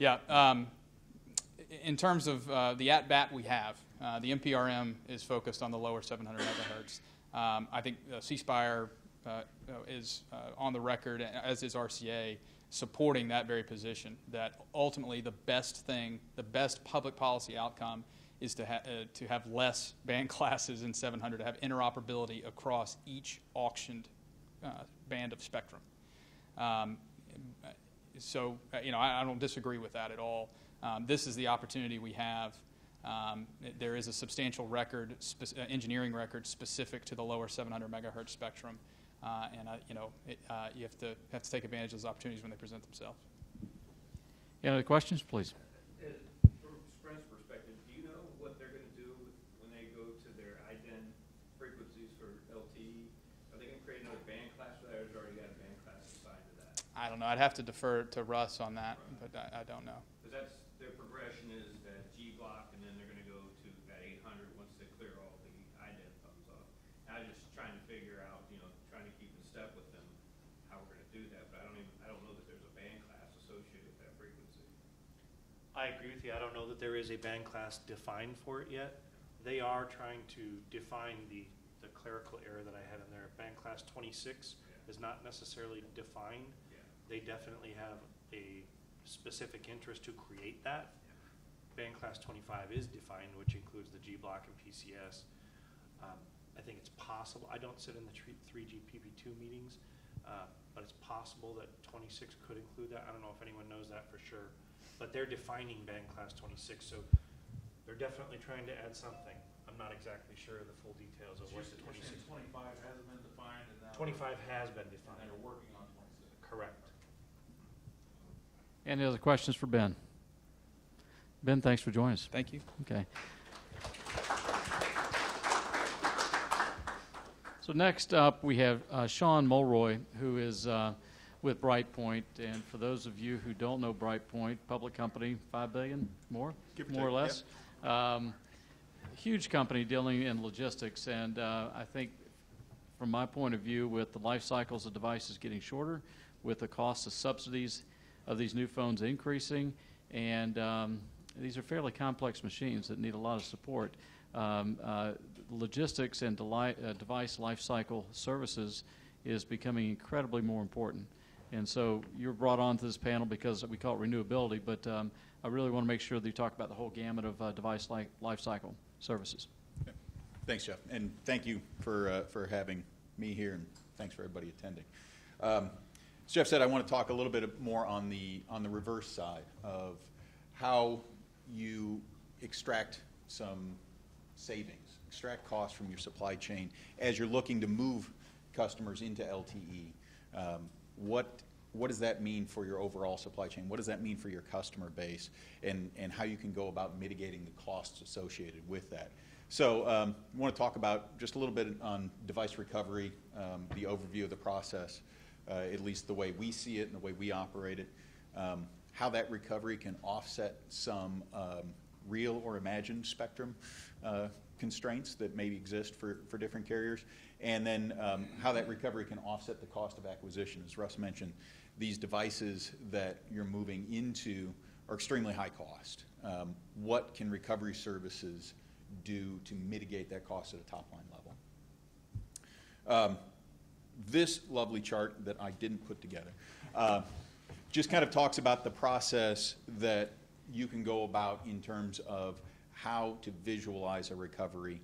Speaker 6: Yeah. In terms of the at-bat we have, the MPRM is focused on the lower 700 megahertz. I think C Spire is on the record, as is RCA, supporting that very position, that ultimately the best thing, the best public policy outcome is to have less band classes in 700, to have interoperability across each auctioned band of spectrum. So, I don't disagree with that at all. This is the opportunity we have. There is a substantial record, engineering record specific to the lower 700 megahertz spectrum, and you have to take advantage of those opportunities when they present themselves.
Speaker 1: Any other questions, please?
Speaker 3: From Sprint's perspective, do you know what they're going to do when they go to their IDEN frequencies for LTE? Are they going to create another band class for that, or has already got a band class assigned to that?
Speaker 6: I don't know. I'd have to defer to Russ on that, but I don't know.
Speaker 3: Because that's their progression is that G block, and then they're going to go to that 800 once they clear all the IDEN thumbs off. And I was just trying to figure out, trying to keep in step with them, how we're going to do that. But I don't know that there's a band class associated with that frequency.
Speaker 2: I agree with you. I don't know that there is a band class defined for it yet. They are trying to define the clerical error that I had in there. Band class 26 is not necessarily defined.
Speaker 3: Yeah.
Speaker 2: They definitely have a specific interest to create that. Band class 25 is defined, which includes the G block and PCS. I think it's possible. I don't sit in the 3GPP2 meetings, but it's possible that 26 could include that. I don't know if anyone knows that for sure, but they're defining band class 26, so they're definitely trying to add something. I'm not exactly sure of the full details of what the 26.
Speaker 5: 25 hasn't been defined, and now
Speaker 2: 25 has been
Speaker 5: and
Speaker 2: defined.
Speaker 5: they're working on 26.
Speaker 2: Correct.
Speaker 1: Any other questions for Ben? Ben, thanks for joining us.
Speaker 6: Thank you.
Speaker 1: Okay. So next up, we have Sean Mulroy, who is with BrightPoint. And for those of you who don't know BrightPoint, public company, $5 billion, more or less. Huge company dealing in logistics. And I think from my point of view, with the life cycles of devices getting shorter, with the cost of subsidies of these new phones increasing, and these are fairly complex machines that need a lot of support. Logistics and device life cycle services is becoming incredibly more important. And so you're brought onto this panel because we call it renewability, but I really want to make sure that you talk about the whole gamut of device life cycle services.
Speaker 7: Okay. Thanks, Jeff, and thank you for having me here, and thanks for everybody attending. As Jeff said, I want to talk a little bit more on the reverse side of how you extract some savings, extract costs from your supply chain as you're looking to move customers into LTE. What does that mean for your overall supply chain? What does that mean for your customer base, and how you can go about mitigating the costs associated with that? So I want to talk about just a little bit on device recovery, the overview of the process, at least the way we see it and the way we operate it, how that recovery can offset some real or imagined spectrum constraints that may exist for different carriers, and then how that recovery can offset the cost of acquisition. As Russ mentioned, these devices that you're moving into are extremely high cost. What can recovery services do to mitigate that cost at a top line level? This lovely chart that I didn't put together just kind of talks about the process that you can go about in terms of how to visualize a recovery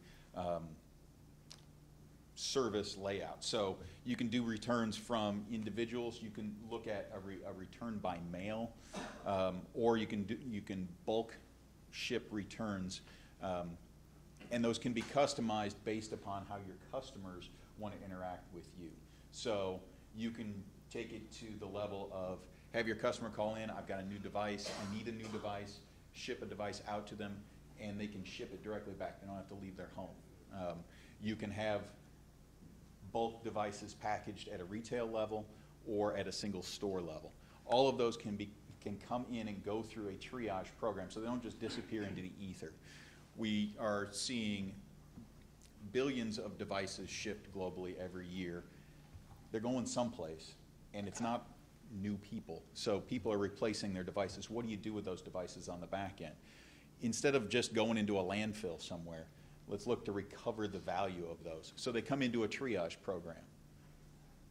Speaker 7: service layout. So you can do returns from individuals. You can look at a return by mail, or you can bulk ship returns, and those can be customized based upon how your customers want to interact with you. So you can take it to the level of have your customer call in, I've got a new device, I need a new device, ship a device out to them, and they can ship it directly back. They don't have to leave their home. You can have bulk devices packaged at a retail level or at a single store level. All of those can come in and go through a triage program, so they don't just disappear into the ether. We are seeing billions of devices shipped globally every year. They're going someplace, and it's not new people. So people are replacing their devices. What do you do with those devices on the back end? Instead of just going into a landfill somewhere, let's look to recover the value of those. So they come into a triage program.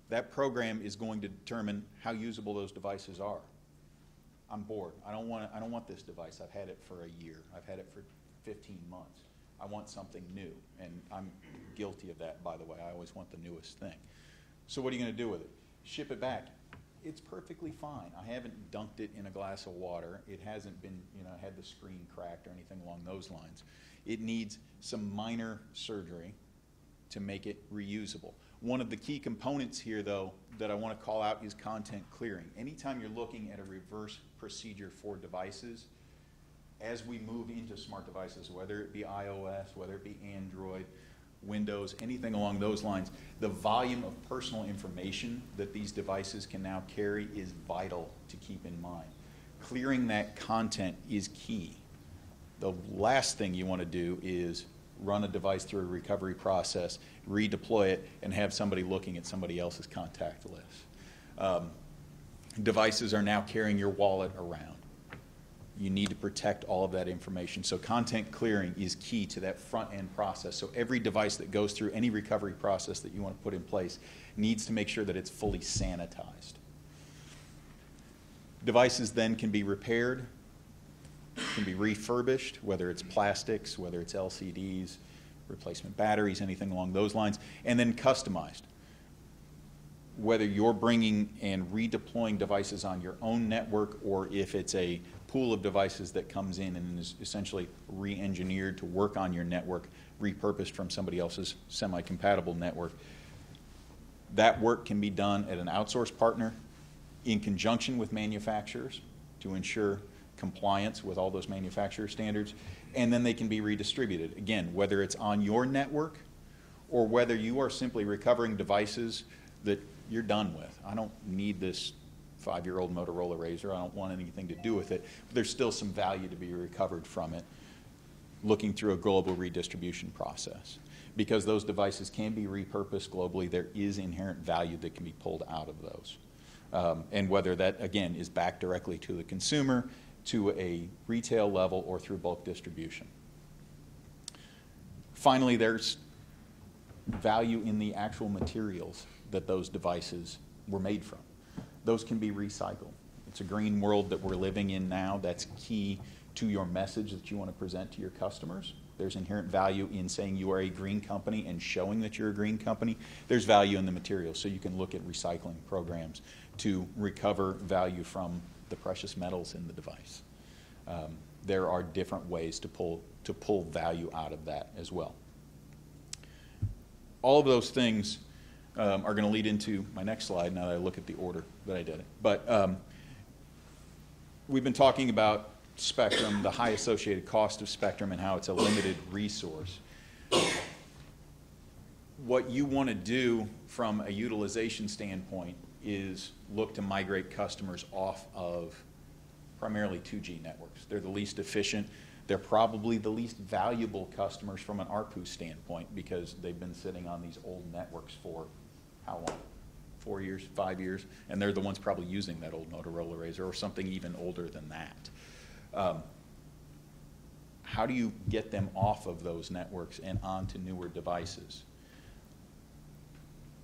Speaker 7: That program is going to determine how usable those devices are. I'm bored. I don't want this device. I've had it for a year. I've had it for 15 months. I want something new. And I'm guilty of that, by the way. I always want the newest thing. So what are you going to do with it? Ship it back. It's perfectly fine. I haven't dunked it in a glass of water. It hasn't been, had the screen cracked or anything along those lines. It needs some minor surgery to make it reusable. One of the key components here, though, that I want to call out is content clearing. Anytime you're looking at a reverse procedure for devices, as we move into smart devices, whether it be iOS, whether it be Android, Windows, anything along those lines, the volume of personal information that these devices can now carry is vital to keep in mind. Clearing that content is key. The last thing you want to do is run a device through a recovery process, redeploy it, and have somebody looking at somebody else's contact list. Devices are now carrying your wallet around. You need to protect all of that information. So content clearing is key to that front-end process. So every device that goes through any recovery process that you want to put in place needs to make sure that it's fully sanitized. Devices then can be repaired, can be refurbished, whether it's plastics, whether it's LCDs, replacement batteries, anything along those lines, and then customized. Whether you're bringing and redeploying devices on your own network, or if it's a pool of devices that comes in and is essentially re-engineered to work on your network, repurposed from somebody else's semi-compatible network, that work can be done at an outsourced partner in conjunction with manufacturers to ensure compliance with all those manufacturer standards, and then they can be redistributed. Again, whether it's on your network or whether you are simply recovering devices that you're done with. I don't need this 5-year-old Motorola Razr. I don't want anything to do with it. But there's still some value to be recovered from it, looking through a global redistribution process. Because those devices can be repurposed globally, there is inherent value that can be pulled out of those. And whether that, again, is back directly to the consumer, to a retail level, or through bulk distribution. Finally, there's value in the actual materials that those devices were made from. Those can be recycled. It's a green world that we're living in now. That's key to your message that you want to present to your customers. There's inherent value in saying you are a green company and showing that you're a green company. There's value in the materials, so you can look at recycling programs to recover value from the precious metals in the device. There are different ways to pull value out of that as well. All of those things are going to lead into my next slide now that I look at the order that I did it. But we've been talking about spectrum, the high associated cost of spectrum, and how it's a limited resource. What you want to do from a utilization standpoint is look to migrate customers off of primarily 2G networks. They're the least efficient. They're probably the least valuable customers from an ARPU standpoint because they've been sitting on these old networks for how long? 4 years, 5 years, and they're the ones probably using that old Motorola Razr or something even older than that. How do you get them off of those networks and onto newer devices?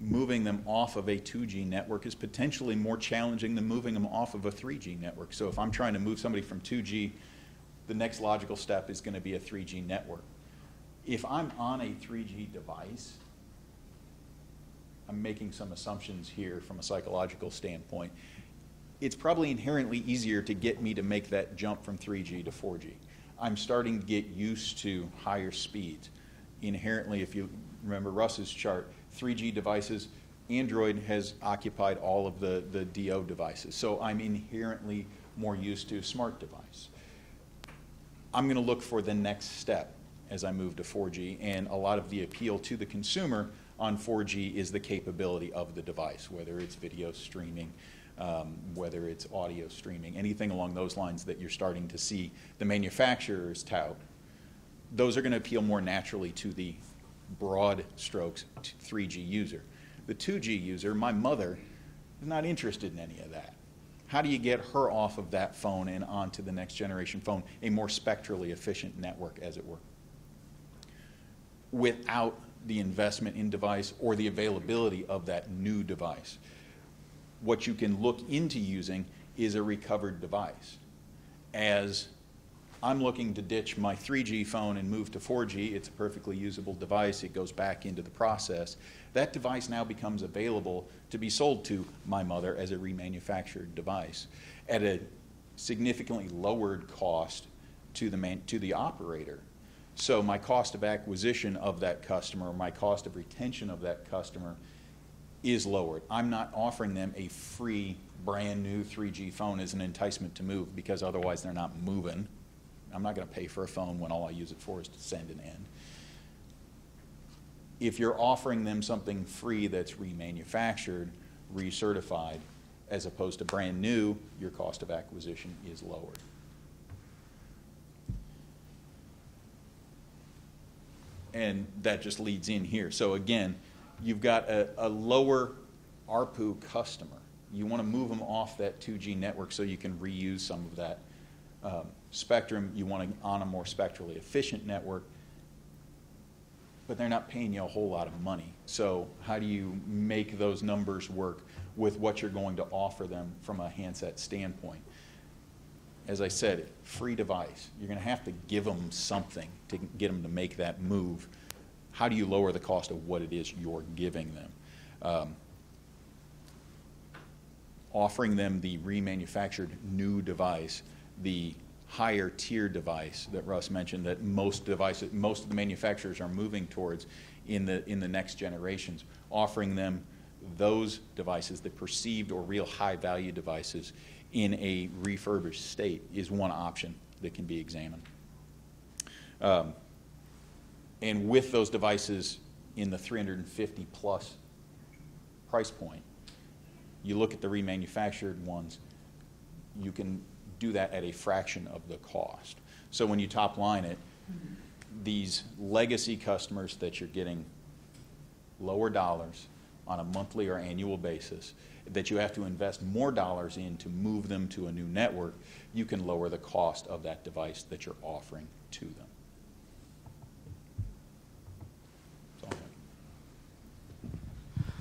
Speaker 7: Moving them off of a 2G network is potentially more challenging than moving them off of a 3G network. So if I'm trying to move somebody from 2G, the next logical step is going to be a 3G network. If I'm on a 3G device, I'm making some assumptions here from a psychological standpoint. It's probably inherently easier to get me to make that jump from 3G to 4G. I'm starting to get used to higher speeds. Inherently, if you remember Russ's chart, 3G devices, Android has occupied all of the DO devices. So I'm inherently more used to a smart device. I'm going to look for the next step as I move to 4G, and a lot of the appeal to the consumer on 4G is the capability of the device, whether it's video streaming, whether it's audio streaming, anything along those lines that you're starting to see the manufacturers tout. Those are going to appeal more naturally to the broad strokes 3G user. The 2G user, my mother, is not interested in any of that. How do you get her off of that phone and onto the next generation phone, a more spectrally efficient network, as it were, without the investment in device or the availability of that new device? What you can look into using is a recovered device. As I'm looking to ditch my 3G phone and move to 4G, it's a perfectly usable device, it goes back into the process. That device now becomes available to be sold to my mother as a remanufactured device at a significantly lowered cost to the operator. So my cost of acquisition of that customer, my cost of retention of that customer is lowered. I'm not offering them a free brand new 3G phone as an enticement to move, because otherwise they're not moving. I'm not going to pay for a phone when all I use it for is to send and end. If you're offering them something free that's remanufactured, recertified, as opposed to brand new, your cost of acquisition is lowered. And that just leads in here. So again, you've got a lower ARPU customer. You want to move them off that 2G network so you can reuse some of that spectrum. You want to on a more spectrally efficient network, but they're not paying you a whole lot of money. So how do you make those numbers work with what you're going to offer them from a handset standpoint? As I said, free device. You're going to have to give them something to get them to make that move. How do you lower the cost of what it is you're giving them? Offering them the remanufactured new device, the higher tier device that Russ mentioned that most of the manufacturers are moving towards in the next generations, offering them those devices, the perceived or real high value devices in a refurbished state, is one option that can be examined. And with those devices in the 350 plus price point, you look at the remanufactured ones, you can do that at a fraction of the cost. So when you top line it, these legacy customers that you're getting lower dollars on a monthly or annual basis, that you have to invest more dollars in to move them to a new network, you can lower the cost of that device that you're offering to them.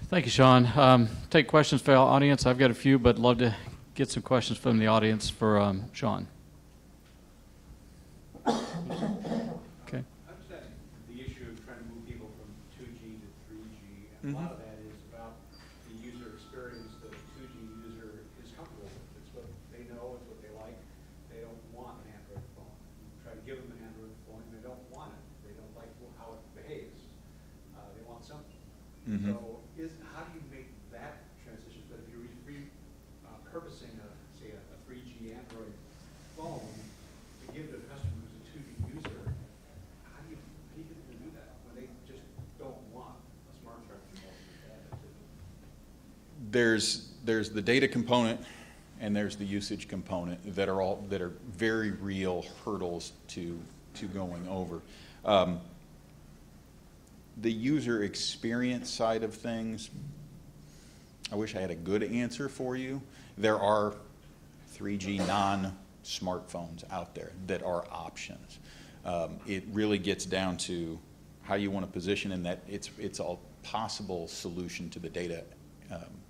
Speaker 1: Thank you, Sean. Take questions for our audience. I've got a few, but love to get some questions from the audience for Sean.
Speaker 8: Okay. I understand the issue of trying to move people from 2G to 3G, and a lot of that is about the user experience that a 2G user is comfortable with. It's what they know, it's what they like. They don't want an Android phone. You try to give them an Android phone, and they don't want it. They don't like how it behaves. They want something. So how do you make that transition? But if you're repurposing say a 3G Android phone to give to a customer who's a 2G user, how do you get them to do that when they just don't want a smart charger?
Speaker 7: There's the data component and there's the usage component that are very real hurdles to going over. The user experience side of things, I wish I had a good answer for you. There are 3G non-smartphones out there that are options. It really gets down to how you want to position in that it's a possible solution to the data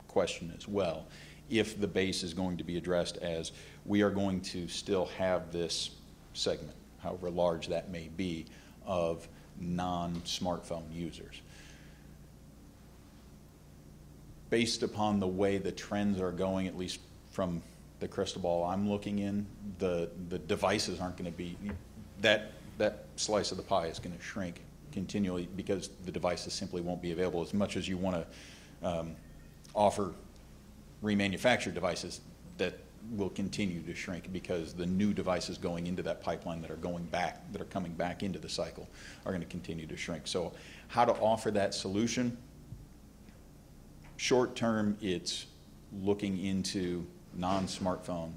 Speaker 7: question as well. If the base is going to be addressed as we are going to still have this segment, however large that may be, of non-smartphone users. Based upon the way the trends are going, at least from the crystal ball I'm looking in, the devices aren't going to be, that slice of the pie is going to shrink continually because the devices simply won't be available. As much as you want to offer remanufactured devices, that will continue to shrink because the new devices going into that pipeline that are coming back into the cycle are going to continue to shrink. So how to offer that solution? Short term, it's looking into non-smartphone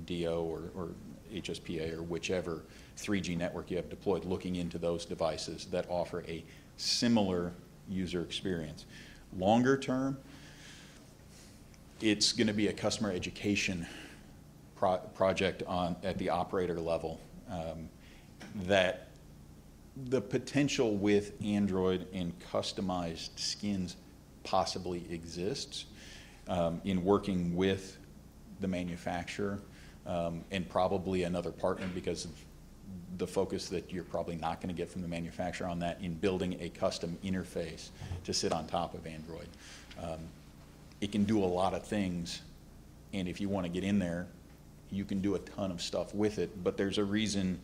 Speaker 7: DO or HSPA or whichever 3G network you have deployed, looking into those devices that offer a similar user experience. Longer term, it's going to be a customer education project at the operator level. That the potential with Android and customized skins possibly exists in working with the manufacturer and probably another partner, because of the focus that you're probably not going to get from the manufacturer on that, in building a custom interface to sit on top of Android. It can do a lot of things, and if you want to get in there, you can do a ton of stuff with it. But there's a reason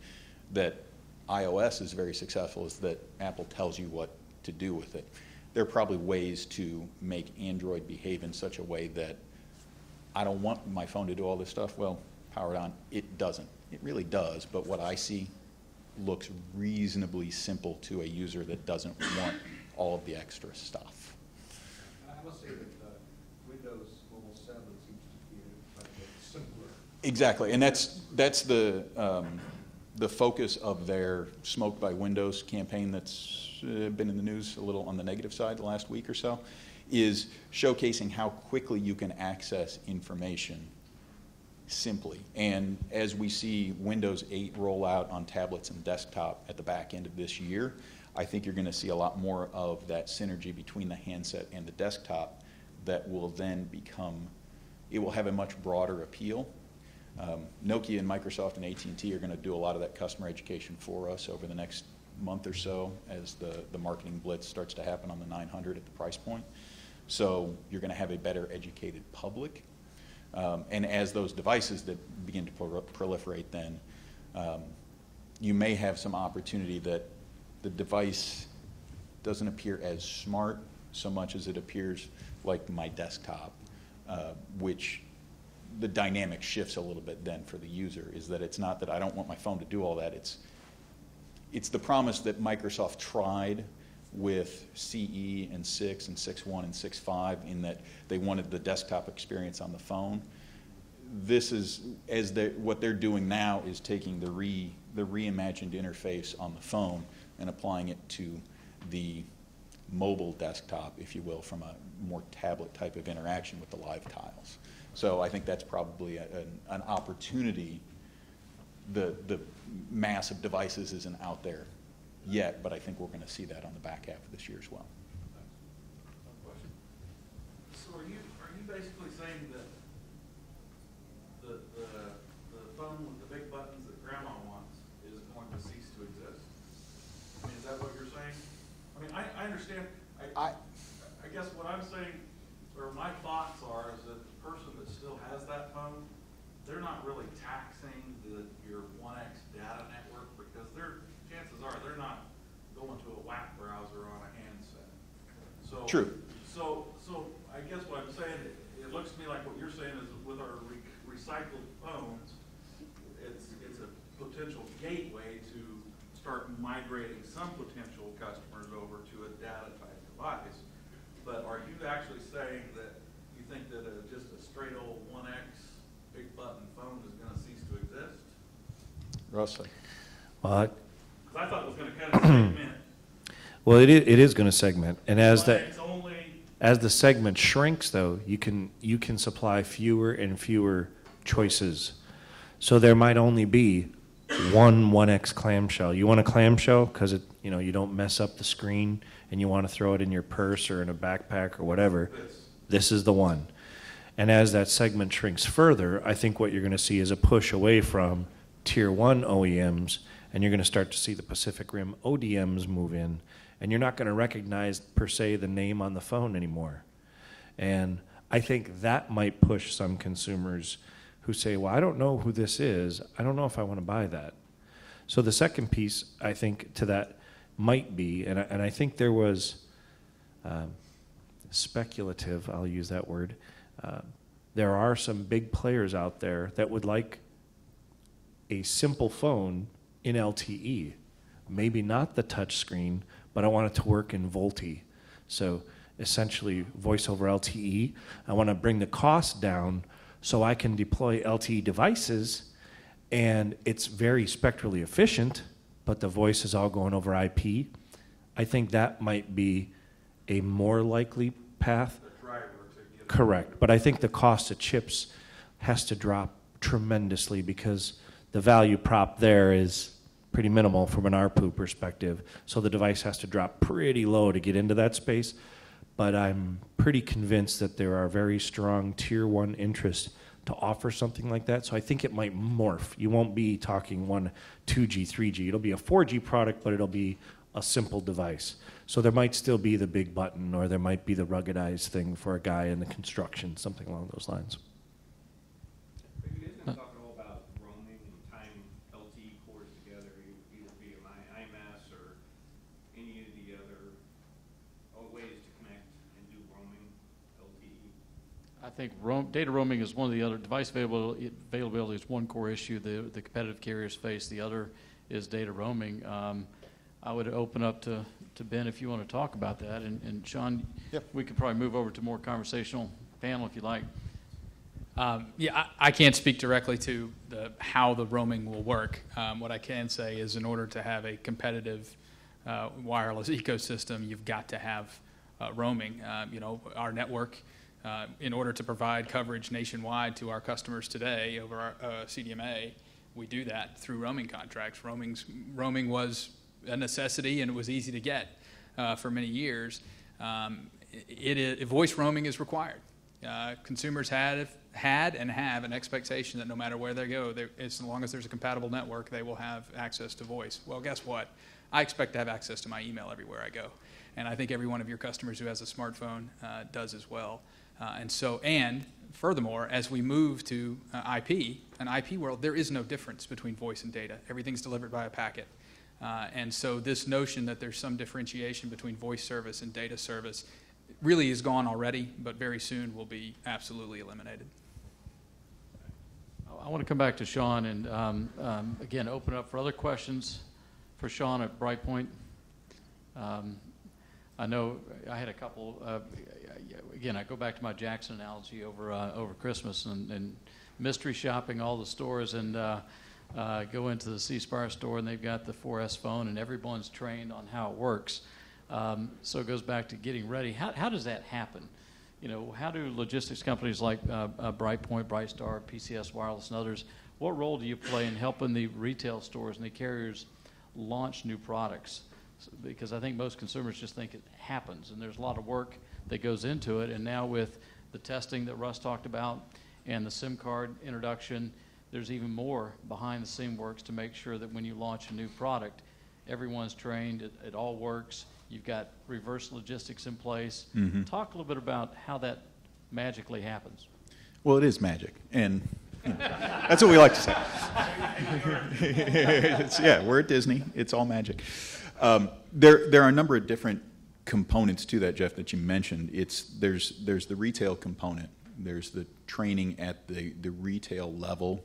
Speaker 7: that iOS is very successful, is that Apple tells you what to do with it. There are probably ways to make Android behave in such a way that I don't want my phone to do all this stuff. Well, power it on. It doesn't. It really does, but what I see looks reasonably simple to a user that doesn't want all of the extra stuff.
Speaker 8: I must say that Windows Mobile 7 seems to be quite a bit simpler.
Speaker 7: Exactly, and that's the focus of their Smoked by Windows campaign that's been in the news a little on the negative side the last week or so, is showcasing how quickly you can access information simply. And as we see Windows 8 roll out on tablets and desktop at the back end of this year, I think you're going to see a lot more of that synergy between the handset and the desktop that will then become, it will have a much broader appeal. Nokia and Microsoft and AT&T are going to do a lot of that customer education for us over the next month or so as the marketing blitz starts to happen on the 900 at the price point. So you're going to have a better educated public. And as those devices that begin to proliferate then, you may have some opportunity that the device doesn't appear as smart so much as it appears like my desktop, which the dynamic shifts a little bit then for the user, is that it's not that I don't want my phone to do all that. It's the promise that Microsoft tried with CE and 6 and 6.1 and 6.5 in that they wanted the desktop experience on the phone. This is, what they're doing now is taking the reimagined interface on the phone and applying it to the mobile desktop, if you will, from a more tablet type of interaction with the live tiles. So I think that's probably an opportunity. The mass of devices isn't out there yet, but I think we're going to see that on the back half of this year as well.
Speaker 5: So are you basically saying that the phone with the big buttons that Grandma wants is going to cease to exist? I mean, is that what you're saying? I mean, I understand. I guess what I'm saying, or my thoughts are, is that the person that still has that phone, they're not really taxing your 1X data network, because chances are they're not going to a WAP browser on a handset. So,
Speaker 7: true.
Speaker 5: So I guess what I'm saying, it looks to me like what you're saying is with our recycled phones, it's a potential gateway to start migrating some potential customers over to a data type device. But are you actually saying that you think that just a straight old 1X big button phone is going to cease to exist?
Speaker 7: Russell.
Speaker 9: Well,
Speaker 5: Because I thought it was going to kind of segment.
Speaker 9: well, it is going to segment, and as
Speaker 5: Only
Speaker 9: the segment shrinks, though, you can supply fewer and fewer choices. So there might only be one 1X clamshell. You want a clamshell because you don't mess up the screen, and you want to throw it in your purse or in a backpack or whatever. This is the one. And as that segment shrinks further, I think what you're going to see is a push away from Tier 1 OEMs, and you're going to start to see the Pacific Rim ODMs move in, and you're not going to recognize, per se, the name on the phone anymore. And I think that might push some consumers who say, well, I don't know who this is. I don't know if I want to buy that. So the second piece, I think, to that might be, and I think there was speculative, I'll use that word, there are some big players out there that would like a simple phone in LTE. Maybe not the touch screen, but I want it to work in VoLTE. So essentially voice over LTE. I want to bring the cost down so I can deploy LTE devices, and it's very spectrally efficient, but the voice is all going over IP. I think that might be a more likely path.
Speaker 5: the driver to
Speaker 9: Correct, but I think the cost of chips has to drop tremendously because the value prop there is pretty minimal from an ARPU perspective. So the device has to drop pretty low to get into that space. But I'm pretty convinced that there are very strong tier one interests to offer something like that. So I think it might morph. You won't be talking 2G, 3G. It'll be a 4G product, but it'll be a simple device. So there might still be the big button, or there might be the ruggedized thing for a guy in the construction, something along those lines.
Speaker 3: Isn't it talking all about roaming and tying LTE cores together, either via IMAS or any of the other ways to connect and do roaming LTE?
Speaker 1: I think data roaming is one of the other. Device availability is one core issue the competitive carriers face. The other is data roaming. I would open up to Ben if you want to talk about that. And Sean,
Speaker 7: Yep.
Speaker 1: We could probably move over to more conversational panel if you like.
Speaker 6: Yeah, I can't speak directly to how the roaming will work. What I can say is in order to have a competitive wireless ecosystem, you've got to have roaming. Our network, in order to provide coverage nationwide to our customers today over our CDMA, we do that through roaming contracts. Roaming was a necessity, and it was easy to get for many years. Voice roaming is required. Consumers had and have an expectation that no matter where they go, as long as there's a compatible network, they will have access to voice. Well, guess what? I expect to have access to my email everywhere I go. And I think every one of your customers who has a smartphone does as well. And furthermore, as we move to an IP world, there is no difference between voice and data. Everything's delivered by a packet. And so this notion that there's some differentiation between voice service and data service really is gone already, but very soon will be absolutely eliminated.
Speaker 1: I want to come back to Sean and, again, open up for other questions for Sean at BrightPoint. I know I had a couple. Again, I go back to my Jackson analogy over Christmas and mystery shopping all the stores and go into the C Spire store and they've got the 4S phone and everyone's trained on how it works. So it goes back to getting ready. How does that happen? How do logistics companies like BrightPoint, BrightStar, PCS Wireless, and others, what role do you play in helping the retail stores and the carriers launch new products? Because I think most consumers just think it happens, and there's a lot of work that goes into it. And now with the testing that Russ talked about and the SIM card introduction, there's even more behind the scene works to make sure that when you launch a new product, everyone's trained, it all works. You've got reverse logistics in place.
Speaker 7: Mm-hmm.
Speaker 1: Talk a little bit about how that magically happens.
Speaker 7: Well, it is magic, and that's what we like to say. We're at Disney. It's all magic. There are a number of different components to that, Jeff, that you mentioned. There's the retail component. There's the training at the retail level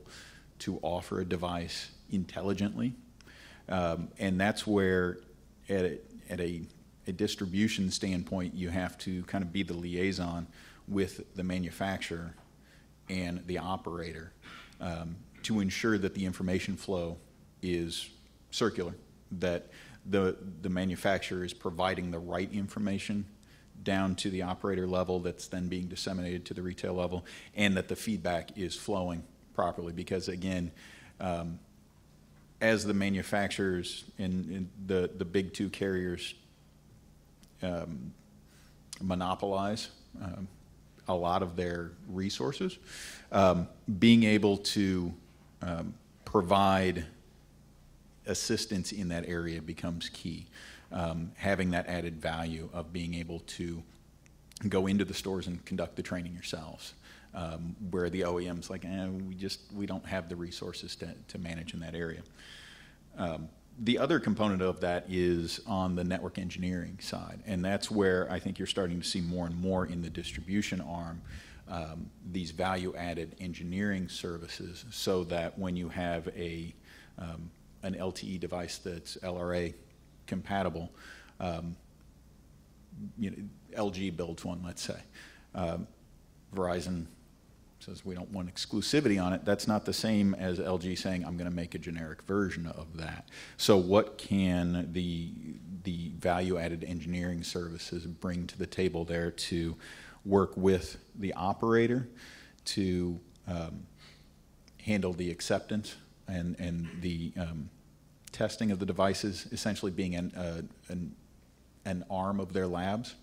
Speaker 7: to offer a device intelligently, and that's where at a distribution standpoint, you have to kind of be the liaison with the manufacturer and the operator to ensure that the information flow is circular, that the manufacturer is providing the right information down to the operator level that's then being disseminated to the retail level, and that the feedback is flowing properly. Because again, as the manufacturers and the big two carriers monopolize a lot of their resources, being able to provide assistance in that area becomes key. Having that added value of being able to go into the stores and conduct the training yourselves, where the OEM's like, we don't have the resources to manage in that area. The other component of that is on the network engineering side, and that's where I think you're starting to see more and more in the distribution arm, these value-added engineering services, so that when you have an LTE device that's LRA compatible, LG builds one, let's say. Verizon says we don't want exclusivity on it. That's not the same as LG saying, I'm going to make a generic version of that. So what can the value-added engineering services bring to the table there to work with the operator to handle the acceptance and the testing of the devices, essentially being an arm of their labs,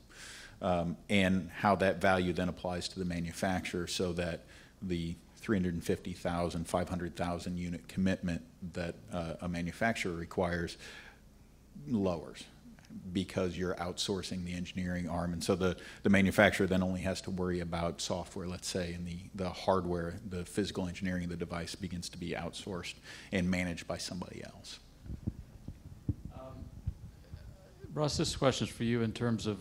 Speaker 7: and how that value then applies to the manufacturer, so that the 350,000, 500,000 unit commitment that a manufacturer requires lowers, because you're outsourcing the engineering arm. And so the manufacturer then only has to worry about software, let's say, and the hardware, the physical engineering of the device begins to be outsourced and managed by somebody else.
Speaker 1: Russ, this question is for you in terms of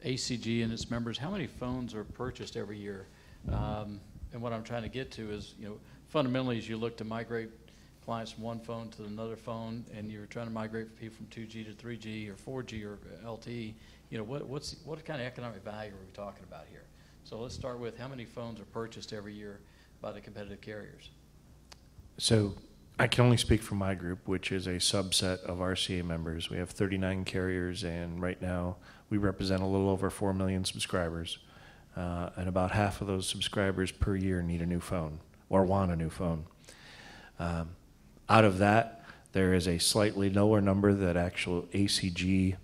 Speaker 1: ACG and its members. How many phones are purchased every year? And what I'm trying to get to is, fundamentally, as you look to migrate clients from one phone to another phone, and you're trying to migrate people from 2G to 3G or 4G or LTE, what kind of economic value are we talking about here? So let's start with how many phones are purchased every year by the competitive carriers?
Speaker 9: So I can only speak for my group, which is a subset of RCA members. We have 39 carriers, and right now we represent a little over 4 million subscribers. And about half of those subscribers per year need a new phone or want a new phone. Out of that, there is a slightly lower number that actual ACG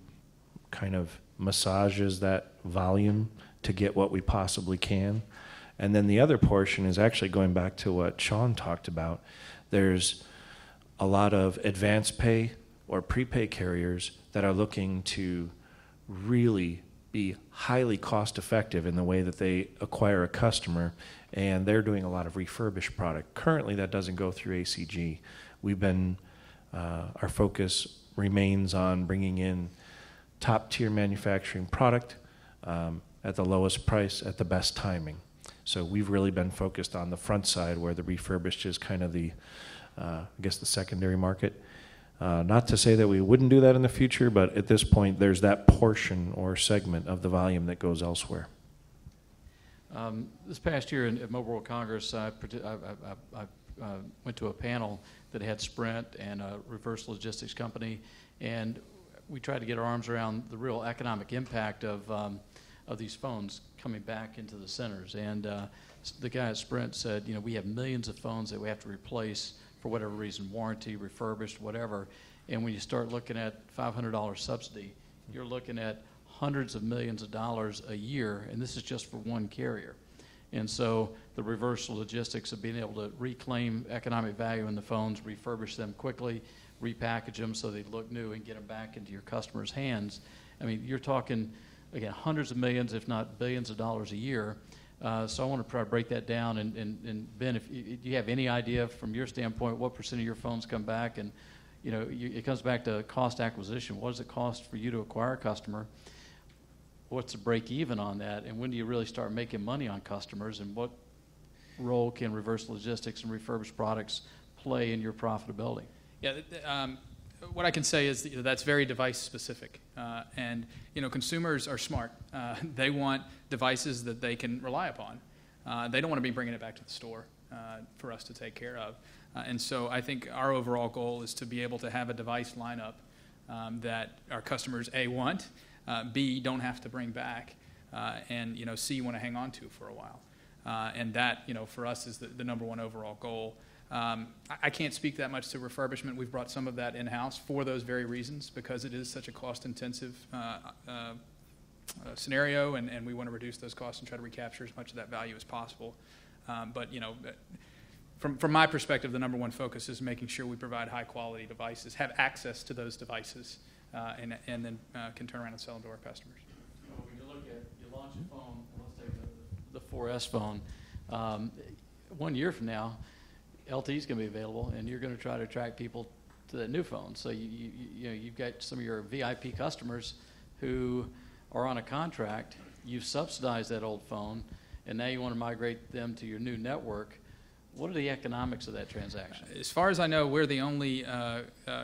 Speaker 9: kind of massages that volume to get what we possibly can. And then the other portion is actually going back to what Sean talked about. There's a lot of advance pay or prepay carriers that are looking to really be highly cost effective in the way that they acquire a customer, and they're doing a lot of refurbished product. Currently, that doesn't go through ACG. We've been, our focus remains on bringing in top tier manufacturing product at the lowest price at the best timing. So we've really been focused on the front side, where the refurbished is kind of the, I guess, the secondary market. Not to say that we wouldn't do that in the future, but at this point, there's that portion or segment of the volume that goes elsewhere.
Speaker 1: This past year at Mobile World Congress, I went to a panel that had Sprint and a reverse logistics company, and we tried to get our arms around the real economic impact of these phones coming back into the centers. And the guy at Sprint said, we have millions of phones that we have to replace for whatever reason, warranty, refurbished, whatever. And when you start looking at $500 subsidy, you're looking at hundreds of millions of dollars a year, and this is just for one carrier. And so the reverse logistics of being able to reclaim economic value in the phones, refurbish them quickly, repackage them so they look new, and get them back into your customers' hands. I mean, you're talking, again, hundreds of millions, if not billions of dollars a year. So I want to try to break that down. And Ben, if you have any idea from your standpoint what % of your phones come back, and it comes back to cost acquisition. What does it cost for you to acquire a customer? What's the break even on that? And when do you really start making money on customers? And what role can reverse logistics and refurbished products play in your profitability?
Speaker 6: Yeah, what I can say is that's very device specific. And consumers are smart. They want devices that they can rely upon. They don't want to be bringing it back to the store for us to take care of. And so I think our overall goal is to be able to have a device lineup that our customers, A, want, B, don't have to bring back, and C, want to hang on to for a while. And that, for us is the number one overall goal. I can't speak that much to refurbishment. We've brought some of that in-house for those very reasons, because it is such a cost-intensive scenario, and we want to reduce those costs and try to recapture as much of that value as possible. But from my perspective, the number one focus is making sure we provide high-quality devices, have access to those devices, and then can turn around and sell them to our customers.
Speaker 1: So when you look at, you launch a phone, let's take the 4S phone, 1 year from now, LTE is going to be available, and you're going to try to attract people to that new phone. So you've got some of your VIP customers who are on a contract. You've subsidized that old phone, and now you want to migrate them to your new network. What are the economics of that transaction?
Speaker 6: As far as I know, we're the only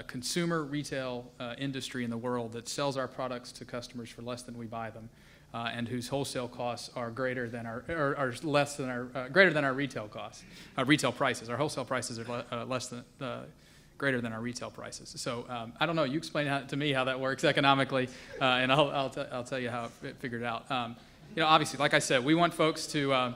Speaker 6: consumer retail industry in the world that sells our products to customers for less than we buy them, and whose wholesale costs are greater than our, or less than our, greater than our retail costs, retail prices. Our wholesale prices are less than, greater than our retail prices. So I don't know. You explain to me how that works economically, and I'll tell you how it figured out. obviously, like I said, we want folks to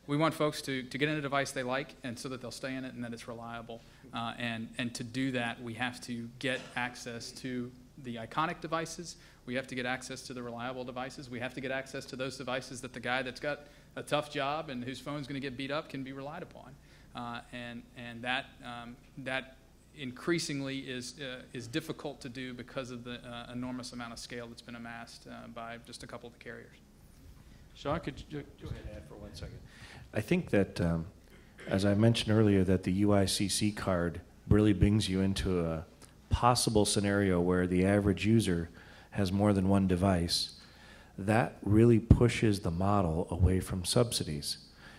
Speaker 6: get in a device they like, and so that they'll stay in it and that it's reliable. And to do that, we have to get access to the iconic devices. We have to get access to the reliable devices. We have to get access to those devices that the guy that's got a tough job and whose phone's going to get beat up can be relied upon. And that increasingly is difficult to do because of the enormous amount of scale that's been amassed by just a couple of the carriers.
Speaker 1: Sean, could you
Speaker 9: Go ahead, add for 1 second. I think that, as I mentioned earlier, that the UICC card really brings you into a possible scenario where the average user has more than one device. That really pushes the model away from subsidies.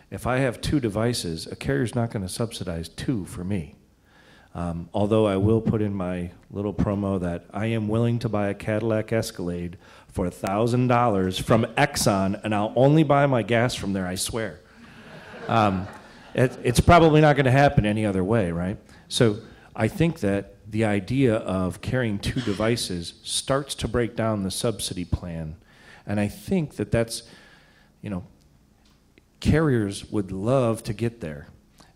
Speaker 9: If I have 2 devices, a carrier's not going to subsidize 2 for me. Although I will put in my little promo that I am willing to buy a Cadillac Escalade for $1,000 from Exxon, and I'll only buy my gas from there, I swear. It's probably not going to happen any other way, right? So I think that the idea of carrying 2 devices starts to break down the subsidy plan. And I think that that's, carriers would love to get there.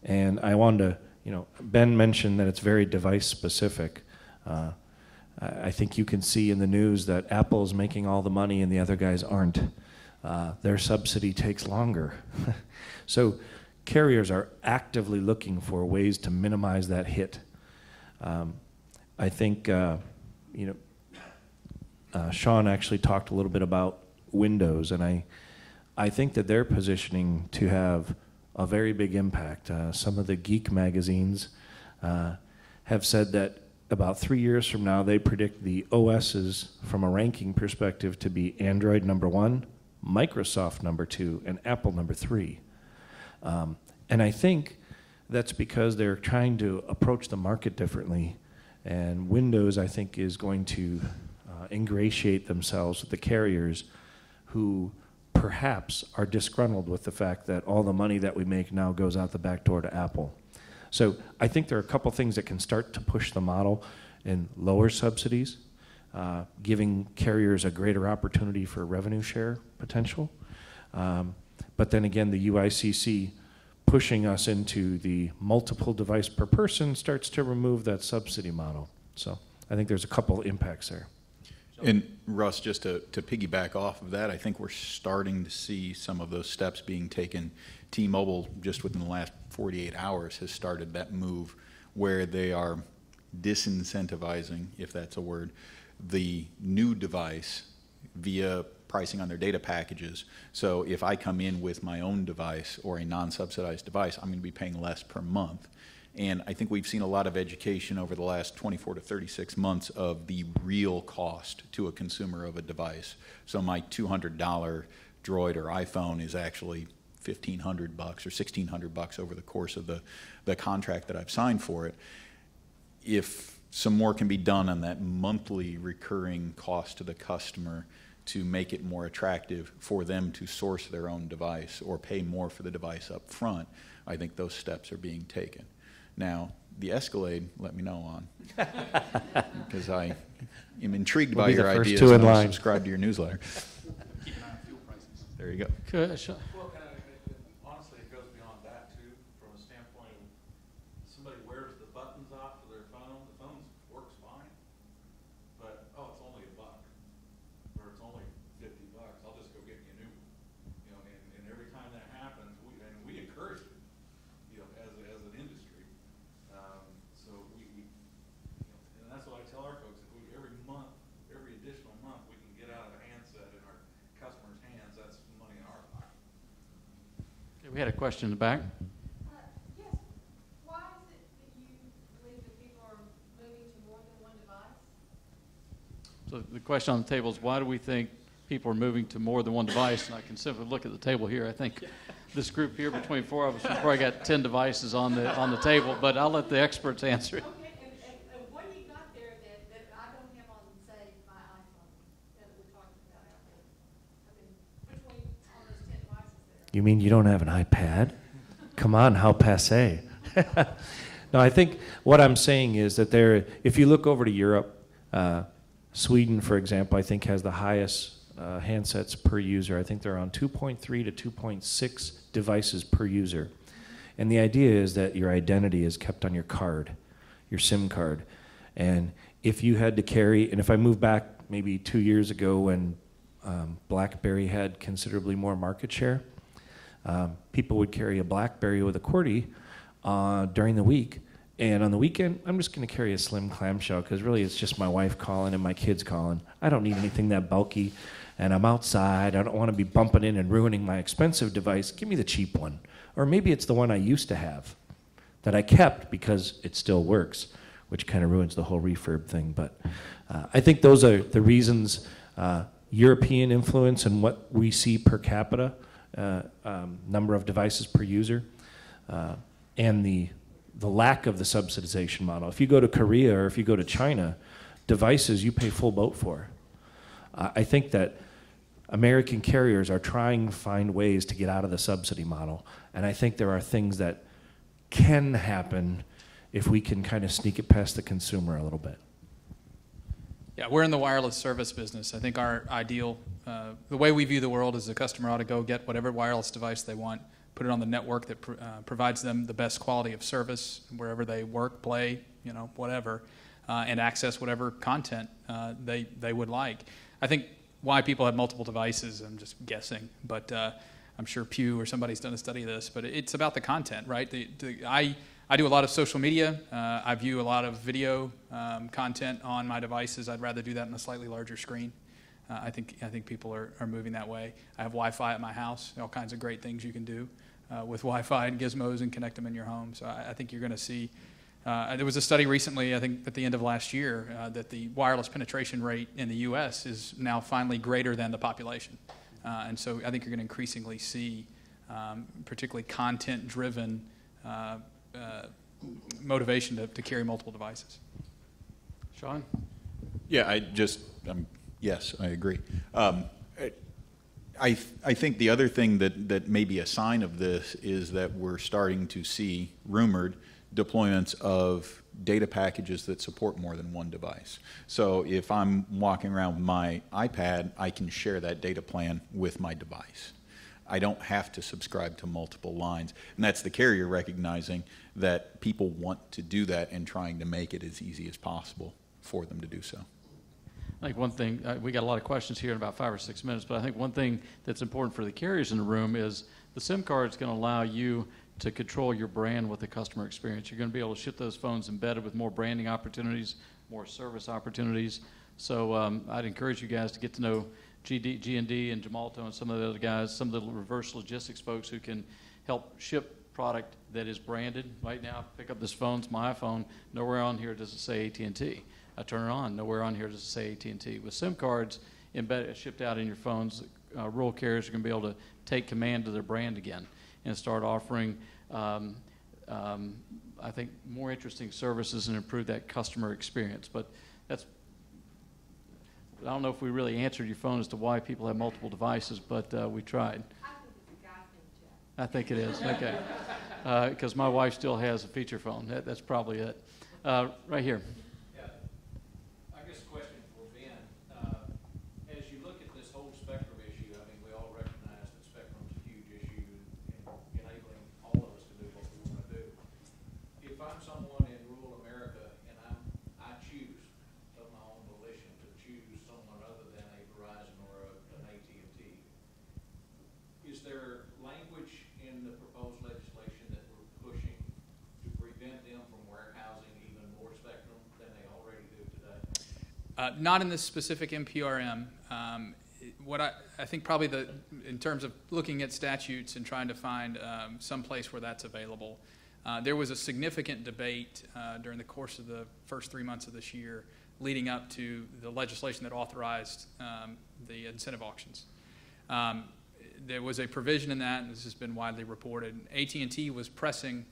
Speaker 9: And I wanted to, Ben mentioned that it's very device specific. I think you can see in the news that Apple is making all the money and the other guys aren't. Their subsidy takes longer. So carriers are actively looking for ways to minimize that hit. I think, Sean actually talked a little bit about Windows, and I think that they're positioning to have a very big impact. Some of the geek magazines have said that about 3 years from now, they predict the OSs from a ranking perspective to be Android #1, Microsoft #2, and Apple #3. And I think that's because they're trying to approach the market differently. And Windows, I think, is going to ingratiate themselves with the carriers who perhaps are disgruntled with the fact that all the money that we make now goes out the back door to Apple. So I think there are a couple things that can start to push the model in lower subsidies, giving carriers a greater opportunity for revenue share potential. But then again, the UICC pushing us into the multiple device per person starts to remove that subsidy model. So I think there's a couple impacts there.
Speaker 7: And Russ, just to piggyback off of that, I think we're starting to see some of those steps being taken. T-Mobile, just within the last 48 hours, has started that move where they are disincentivizing, if that's a word, the new device via pricing on their data packages. So if I come in with my own device or a non-subsidized device, I'm going to be paying less per month. And I think we've seen a lot of education over the last 24 to 36 months of the real cost to a consumer of a device. So my $200 Droid or iPhone is actually $1,500 or $1,600 over the course of the contract that I've signed for it. If some more can be done on that monthly recurring cost to the customer to make it more attractive for them to source their own device or pay more for the device up front, I think those steps are being taken. Now, the Escalade, let me know on, because I am intrigued by your ideas and I'll subscribe to your newsletter.
Speaker 6: Keep an eye on fuel prices.
Speaker 7: There you go.
Speaker 1: Good, Sean.
Speaker 5: Well, honestly, it goes beyond that too, from a standpoint of somebody wears the buttons off of their phone, the phone works fine, but, it's only $1, or it's only $50, I'll just go get me a new one. And every time that happens, we encourage it, as an industry. So and that's what I tell our folks, if every additional month, we can get out of a handset in our customers' hands, that's money in our pocket.
Speaker 1: Okay, we had a question in the back.
Speaker 10: Yes. Why is it that you believe that people are moving to more than one device?
Speaker 1: So the question on the table is, why do we think people are moving to more than one device? And I can simply look at the table here. I think this group here, between 4 of us, we've probably got 10 devices on the table, but I'll let the experts answer it.
Speaker 10: Okay, and what do you got there that I don't have on, say, my iPhone that we're talking about out there? I mean, between all those 10 devices there.
Speaker 9: You mean you don't have an iPad? Come on, how passé. No, I think what I'm saying is that if you look over to Europe, Sweden, for example, I think has the highest handsets per user. I think they're on 2.3 to 2.6 devices per user. And the idea is that your identity is kept on your card, your SIM card. And if you had to carry, and if I move back maybe 2 years ago when BlackBerry had considerably more market share, people would carry a BlackBerry with a QWERTY during the week. And on the weekend, I'm just going to carry a slim clamshell because really it's just my wife calling and my kids calling. I don't need anything that bulky. And I'm outside. I don't want to be bumping in and ruining my expensive device. Give me the cheap one. Or maybe it's the one I used to have that I kept because it still works, which kind of ruins the whole refurb thing. But I think those are the reasons. European influence and what we see per capita, number of devices per user, and the lack of the subsidization model. If you go to Korea or if you go to China, devices you pay full boat for. I think that American carriers are trying to find ways to get out of the subsidy model, and I think there are things that can happen if we can kind of sneak it past the consumer a little bit.
Speaker 6: Yeah, we're in the wireless service business. I think our ideal, the way we view the world is the customer ought to go get whatever wireless device they want, put it on the network that provides them the best quality of service wherever they work, play, whatever, and access whatever content they would like. I think why people have multiple devices, I'm just guessing, but I'm sure Pew or somebody's done a study of this, but it's about the content, right? I do a lot of social media. I view a lot of video content on my devices. I'd rather do that on a slightly larger screen. I think people are moving that way. I have Wi-Fi at my house, all kinds of great things you can do with Wi-Fi and gizmos and connect them in your home. So I think you're going to see, there was a study recently, I think at the end of last year, that the wireless penetration rate in the U.S. is now finally greater than the population. And so I think you're going to increasingly see particularly content-driven motivation to carry multiple devices.
Speaker 1: Sean?
Speaker 7: Yeah, yes, I agree. I think the other thing that may be a sign of this is that we're starting to see rumored deployments of data packages that support more than one device. So if I'm walking around with my iPad, I can share that data plan with my device. I don't have to subscribe to multiple lines. And that's the carrier recognizing that people want to do that and trying to make it as easy as possible for them to do so.
Speaker 1: I think one thing, we got a lot of questions here in about 5 or 6 minutes, but I think one thing that's important for the carriers in the room is the SIM card is going to allow you to control your brand with the customer experience. You're going to be able to ship those phones embedded with more branding opportunities, more service opportunities. So I'd encourage you guys to get to know G&D and Gemalto and some of the other guys, some of the reverse logistics folks who can help ship product that is branded. Right now, pick up this phone, it's my iPhone, nowhere on here does it say AT&T. I turn it on, nowhere on here does it say AT&T. With SIM cards embedded, shipped out in your phones, rural carriers are going to be able to take command of their brand again and start offering, I think, more interesting services and improve that customer experience. But that's, I don't know if we really answered your phone as to why people have multiple devices, but we tried. I think it is, okay. Because my wife still has a feature phone. That's probably it. Right here.
Speaker 8: Yeah. I guess a question for Ben. As you look at this whole spectrum issue, I mean, we all recognize that spectrum's a huge issue in enabling all of us to do what we want to do. If I'm someone in rural America and I choose of my own volition to choose someone other than a Verizon or an AT&T, is there language in the proposed legislation that we're pushing to prevent them from warehousing even more spectrum than they already do today?
Speaker 6: Not in this specific MPRM. What I think probably in terms of looking at statutes and trying to find some place where that's available, there was a significant debate during the course of the first 3 months of this year leading up to the legislation that authorized the incentive auctions. There was a provision in that, and this has been widely reported. AT&T was pressing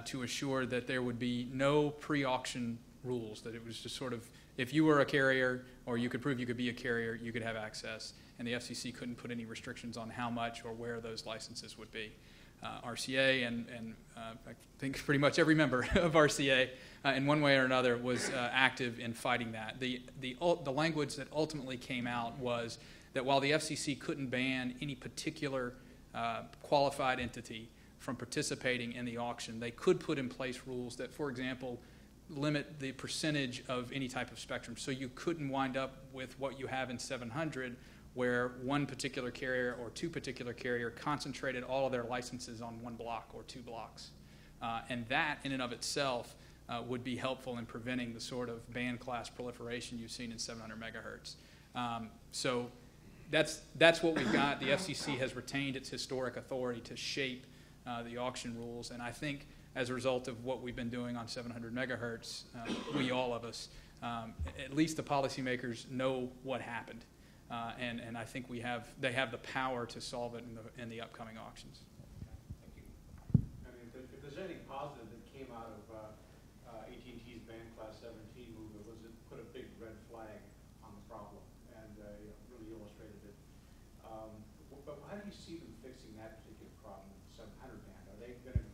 Speaker 6: to assure that there would be no pre-auction rules, that it was just sort of, if you were a carrier or you could prove you could be a carrier, you could have access, and the FCC couldn't put any restrictions on how much or where those licenses would be. RCA and I think pretty much every member of RCA in one way or another was active in fighting that. The language that ultimately came out was that while the FCC couldn't ban any particular qualified entity from participating in the auction, they could put in place rules that, for example, limit the percentage of any type of spectrum. So you couldn't wind up with what you have in 700, where one particular carrier or two particular carrier concentrated all of their licenses on one block or two blocks. And that in and of itself would be helpful in preventing the sort of band class proliferation you've seen in 700 megahertz. So that's what we've got. The FCC has retained its historic authority to shape the auction rules, and I think as a result of what we've been doing on 700 megahertz, all of us, at least the policymakers know what happened, and I think they have the power to solve it in the upcoming auctions.
Speaker 8: Thank you. I mean, if there's anything positive that came out of AT&T's band class 17 movement, was it put a big red flag on the problem and really illustrated it. But how do you see them fixing that particular problem with the 700 band? Are they going to,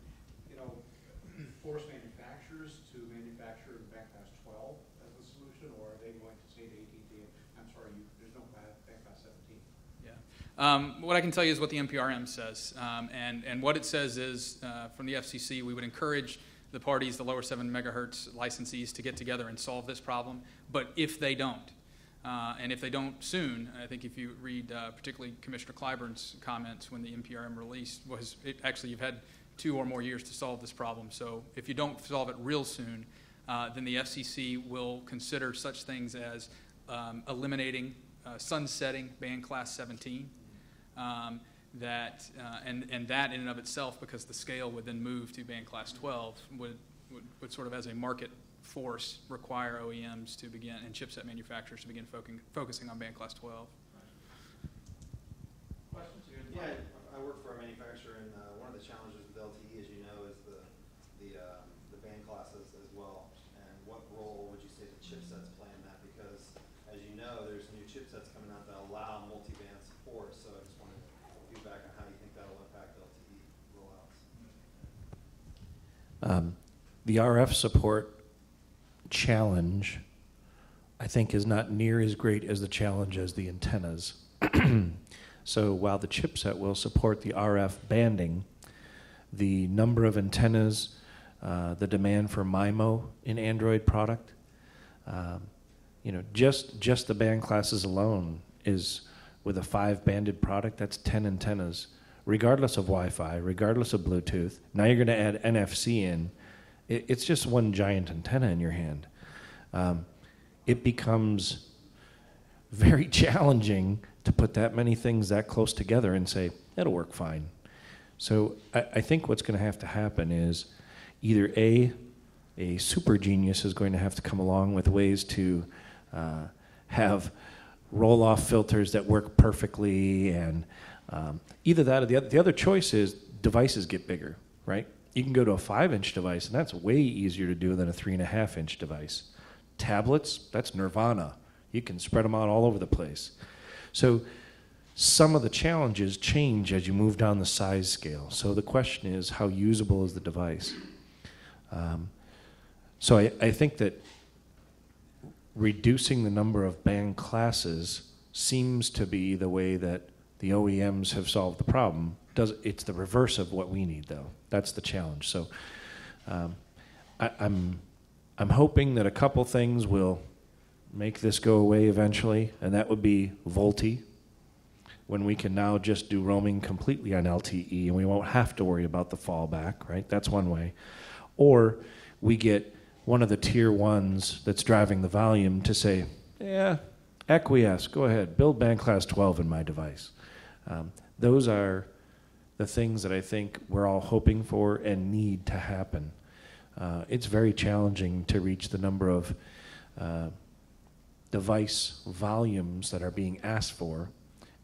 Speaker 8: force manufacturers to manufacture the band class 12 as the solution, or are they going to say to AT&T, I'm sorry, there's no band class 17?
Speaker 6: Yeah. What I can tell you is what the NPRM says, and what it says is, from the FCC, we would encourage the parties, the lower 7 megahertz licensees, to get together and solve this problem. But if they don't, and if they don't soon, I think if you read particularly Commissioner Clyburn's comments when the NPRM released, actually you've had 2 or more years to solve this problem. So if you don't solve it real soon, then the FCC will consider such things as eliminating, sunsetting band class 17. And that in and of itself, because the scale would then move to band class 12, would sort of as a market force require OEMs to begin, and chipset manufacturers to begin focusing on band class 12.
Speaker 8: Questions?
Speaker 11: Yeah, I work for a manufacturer, and one of the challenges with LTE, as you know, is the band classes as well. And what role would you say the chipsets play in that? Because, as you know, there's new chipsets coming out that allow multi-band support. So I just wanted feedback on how you think that will impact LTE rollouts.
Speaker 9: The RF support challenge, I think, is not near as great as the challenge as the antennas. So while the chipset will support the RF banding, the number of antennas, the demand for MIMO in Android product, just the band classes alone is, with a 5-banded product, that's 10 antennas, regardless of Wi-Fi, regardless of Bluetooth. Now you're going to add NFC in. It's just one giant antenna in your hand. It becomes very challenging to put that many things that close together and say, it'll work fine. So I think what's going to have to happen is either a super genius is going to have to come along with ways to have roll-off filters that work perfectly, and either that or the other choice is devices get bigger, right? You can go to a 5-inch device, and that's way easier to do than a 3.5-inch device. Tablets, that's nirvana. You can spread them out all over the place. So some of the challenges change as you move down the size scale. So the question is, how usable is the device? So I think that reducing the number of band classes seems to be the way that the OEMs have solved the problem. It's the reverse of what we need, though. That's the challenge. So I'm hoping that a couple things will make this go away eventually, and that would be VoLTE, when we can now just do roaming completely on LTE and we won't have to worry about the fallback, right? That's one way. Or we get one of the tier ones that's driving the volume to say, yeah, acquiesce, go ahead, build band class 12 in my device. Those are the things that I think we're all hoping for and need to happen. It's very challenging to reach the number of device volumes that are being asked for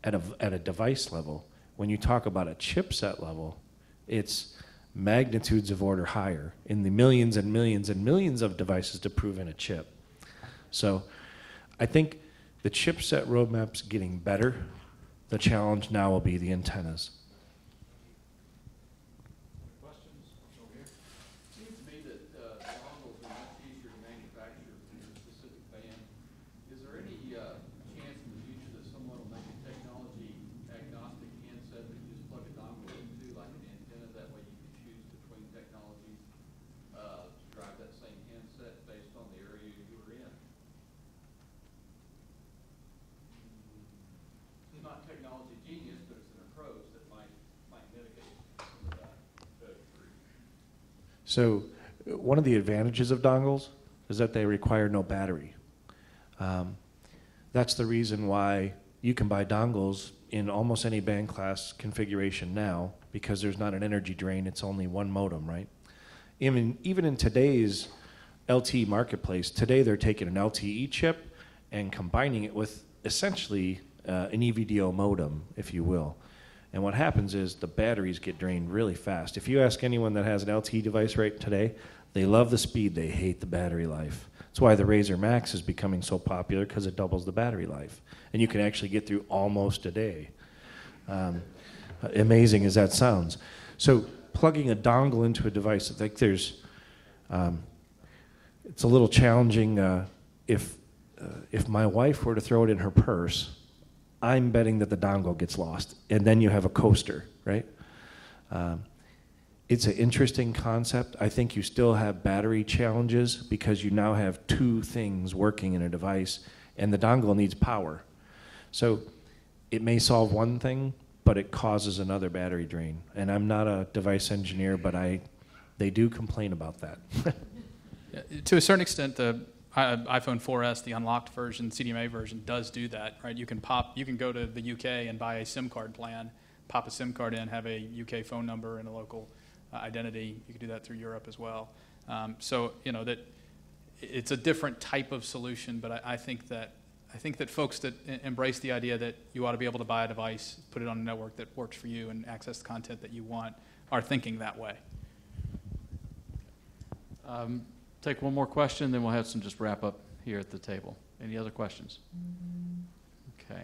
Speaker 9: at a device level. When you talk about a chipset level, it's magnitudes of order higher, in the millions and millions and millions of devices to prove in a chip. So I think the chipset roadmap's getting better. The challenge now will be the antennas.
Speaker 5: Questions? Over here.
Speaker 12: It seems to me that dongles are much easier to manufacture in a specific band. Is there any chance in the future that someone will make a
Speaker 9: So one of the advantages of dongles is that they require no battery. That's the reason why you can buy dongles in almost any band class configuration now, because there's not an energy drain, it's only one modem, right? Even in today's LTE marketplace, today they're taking an LTE chip and combining it with essentially an EVDO modem, if you will. And what happens is the batteries get drained really fast. If you ask anyone that has an LTE device right today, they love the speed, they hate the battery life. That's why the Razr Max is becoming so popular, because it doubles the battery life. And you can actually get through almost a day. Amazing as that sounds. So plugging a dongle into a device, I think there's, it's a little challenging. If my wife were to throw it in her purse, I'm betting that the dongle gets lost, and then you have a coaster, right? It's an interesting concept. I think you still have battery challenges because you now have two things working in a device, and the dongle needs power. So it may solve one thing, but it causes another battery drain. And I'm not a device engineer, but they do complain about that.
Speaker 6: Yeah, to a certain extent, the iPhone 4S, the unlocked version, CDMA version, does do that, right? You can go to the UK and buy a SIM card plan, pop a SIM card in, have a UK phone number and a local identity. You can do that through Europe as well. So that it's a different type of solution, but I think that folks that embrace the idea that you ought to be able to buy a device, put it on a network that works for you, and access the content that you want, are thinking that way.
Speaker 1: Take one more question, then we'll have some just wrap up here at the table. Any other questions? Okay.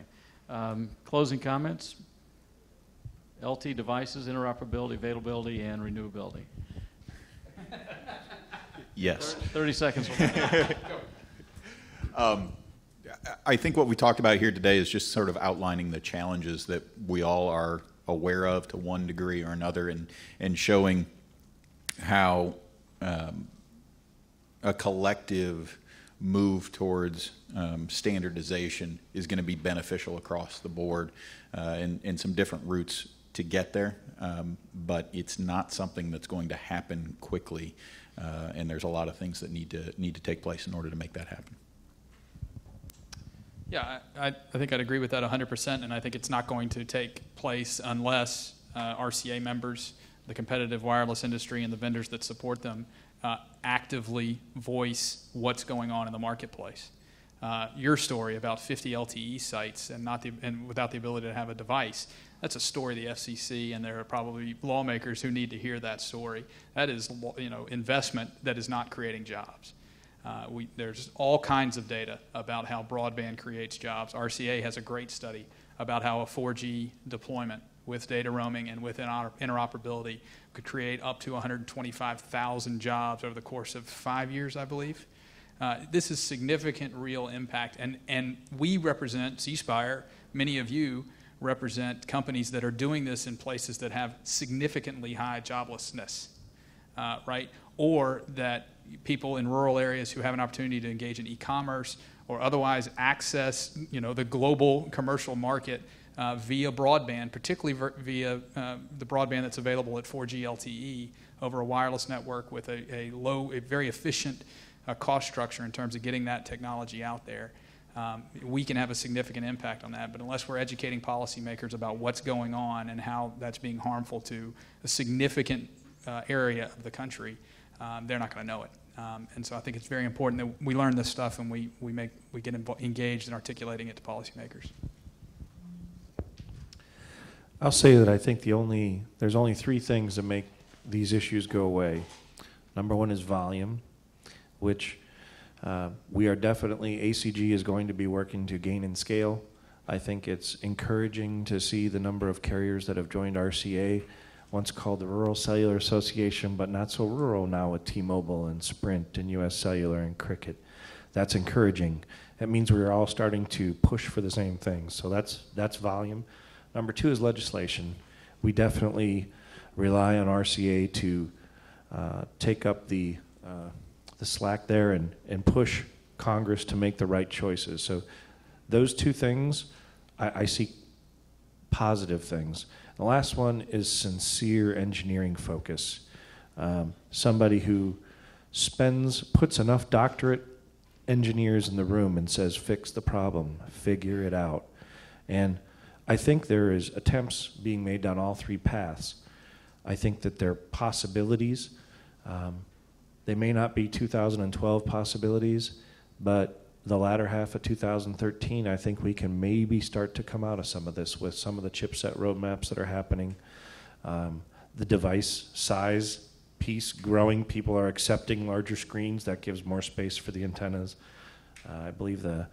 Speaker 1: Closing comments? LTE devices, interoperability, availability, and renewability.
Speaker 7: Yes.
Speaker 1: 30 seconds.
Speaker 7: I think what we talked about here today is just sort of outlining the challenges that we all are aware of to one degree or another, and showing how a collective move towards standardization is going to be beneficial across the board, and some different routes to get there, but it's not something that's going to happen quickly, and there's a lot of things that need to take place in order to make that happen.
Speaker 6: Yeah, I think I'd agree with that 100%, and I think it's not going to take place unless RCA members, the competitive wireless industry, and the vendors that support them actively voice what's going on in the marketplace. Your story about 50 LTE sites and without the ability to have a device, that's a story of the FCC, and there are probably lawmakers who need to hear that story. That is, investment that is not creating jobs. There's all kinds of data about how broadband creates jobs. RCA has a great study about how a 4G deployment with data roaming and with interoperability could create up to 125,000 jobs over the course of 5 years, I believe. This is significant real impact, and we represent C Spire. Many of you represent companies that are doing this in places that have significantly high joblessness, right? Or that people in rural areas who have an opportunity to engage in e-commerce or otherwise access, the global commercial market via broadband, particularly via the broadband that's available at 4G LTE over a wireless network with a very efficient cost structure in terms of getting that technology out there. We can have a significant impact on that, but unless we're educating policymakers about what's going on and how that's being harmful to a significant area of the country, they're not going to know it. And so I think it's very important that we learn this stuff and we get engaged in articulating it to policymakers.
Speaker 9: I'll say that I think there's only three things that make these issues go away. Number one is volume, which we are definitely, ACG is going to be working to gain in scale. I think it's encouraging to see the number of carriers that have joined RCA, once called the Rural Cellular Association, but not so rural now with T-Mobile and Sprint and US Cellular and Cricket. That's encouraging. That means we're all starting to push for the same things. So that's volume. Number two is legislation. We definitely rely on RCA to take up the slack there and push Congress to make the right choices. So those two things, I see positive things. The last one is sincere engineering focus. somebody who puts enough doctorate engineers in the room and says, fix the problem, figure it out. And I think there is attempts being made down all three paths. I think that there are possibilities. They may not be 2012 possibilities, but the latter half of 2013, I think we can maybe start to come out of some of this with some of the chipset roadmaps that are happening. The device size piece growing, people are accepting larger screens. That gives more space for the antennas. I believe the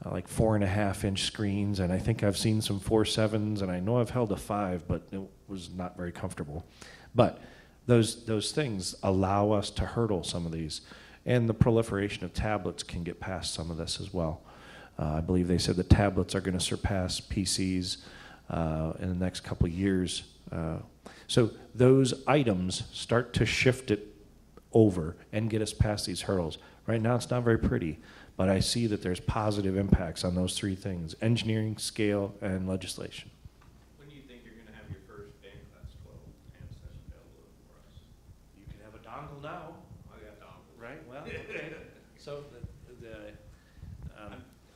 Speaker 9: like 4.5-inch screens, and I think I've seen some 4.7s, and I know I've held a 5, but it was not very comfortable. But those things allow us to hurdle some of these. And the proliferation of tablets can get past some of this as well. I believe they said the tablets are going to surpass PCs in the next couple of years. So those items start to shift it over and get us past these hurdles. Right now it's not very pretty, but I see that there's positive impacts on those three things: engineering, scale, and legislation.
Speaker 3: When do you think you're going to have your first band class 12 handsets available for us?
Speaker 9: You can have a dongle now.
Speaker 3: I got dongles.
Speaker 9: Right, well, okay. So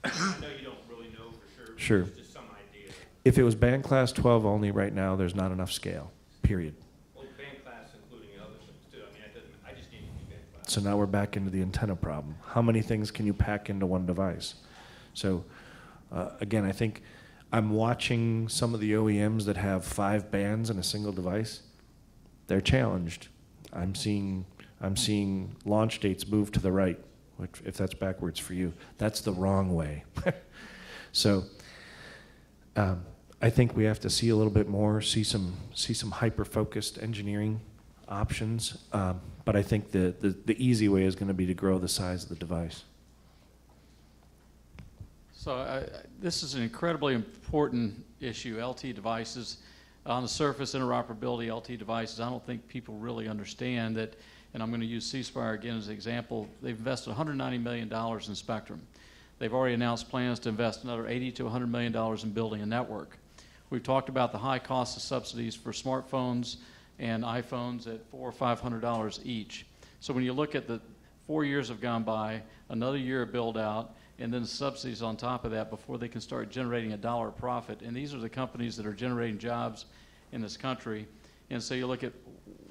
Speaker 3: I know you don't really know for sure. But
Speaker 9: Sure.
Speaker 3: It's just some idea.
Speaker 9: if it was band class 12 only right now, there's not enough scale, period.
Speaker 3: Well, band class including other things too. I mean, I just need to be band class.
Speaker 9: So now we're back into the antenna problem. How many things can you pack into one device? So again, I think I'm watching some of the OEMs that have 5 bands in a single device. They're challenged. I'm seeing launch dates move to the right, which, if that's backwards for you, that's the wrong way. So I think we have to see a little bit more, see some hyper-focused engineering options. But I think the easy way is going to be to grow the size of the device.
Speaker 1: So this is an incredibly important issue, LTE devices. On the surface, interoperability, LTE devices, I don't think people really understand that, and I'm going to use C Spire again as an example. They've invested $190 million in spectrum. They've already announced plans to invest another $80 to $100 million in building a network. We've talked about the high cost of subsidies for smartphones and iPhones at $400 or $500 each. So when you look at the 4 years have gone by, another year of build out, and then subsidies on top of that before they can start generating $1 profit. And these are the companies that are generating jobs in this country. And so you look at,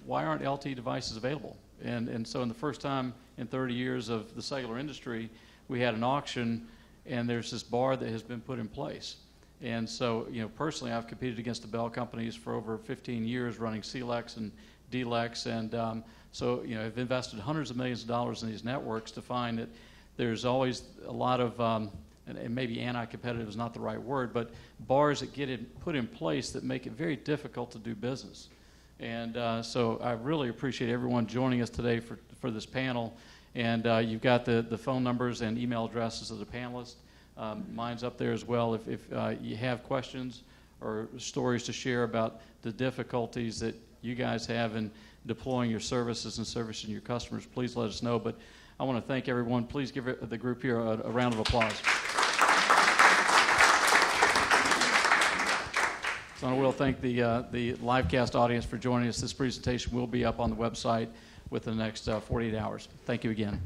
Speaker 1: why aren't LTE devices available? And so in the first time in 30 years of the cellular industry, we had an auction, and there's this bar that has been put in place. And so, you know, personally, I've competed against the Bell companies for over 15 years running CLEX and DLEX, and so, you know, I've invested hundreds of millions of dollars in these networks to find that there's always a lot of, and maybe anti-competitive is not the right word, but bars that get put in place that make it very difficult to do business. And so I really appreciate everyone joining us today for this panel. And you've got the phone numbers and email addresses of the panelists. Mine's up there as well. If you have questions or stories to share about the difficulties that you guys have in deploying your services and servicing your customers, please let us know. But I want to thank everyone. Please give the group here a round of applause. So I will thank the livecast audience for joining us. This presentation will be up on the website within the next 48 hours. Thank you again.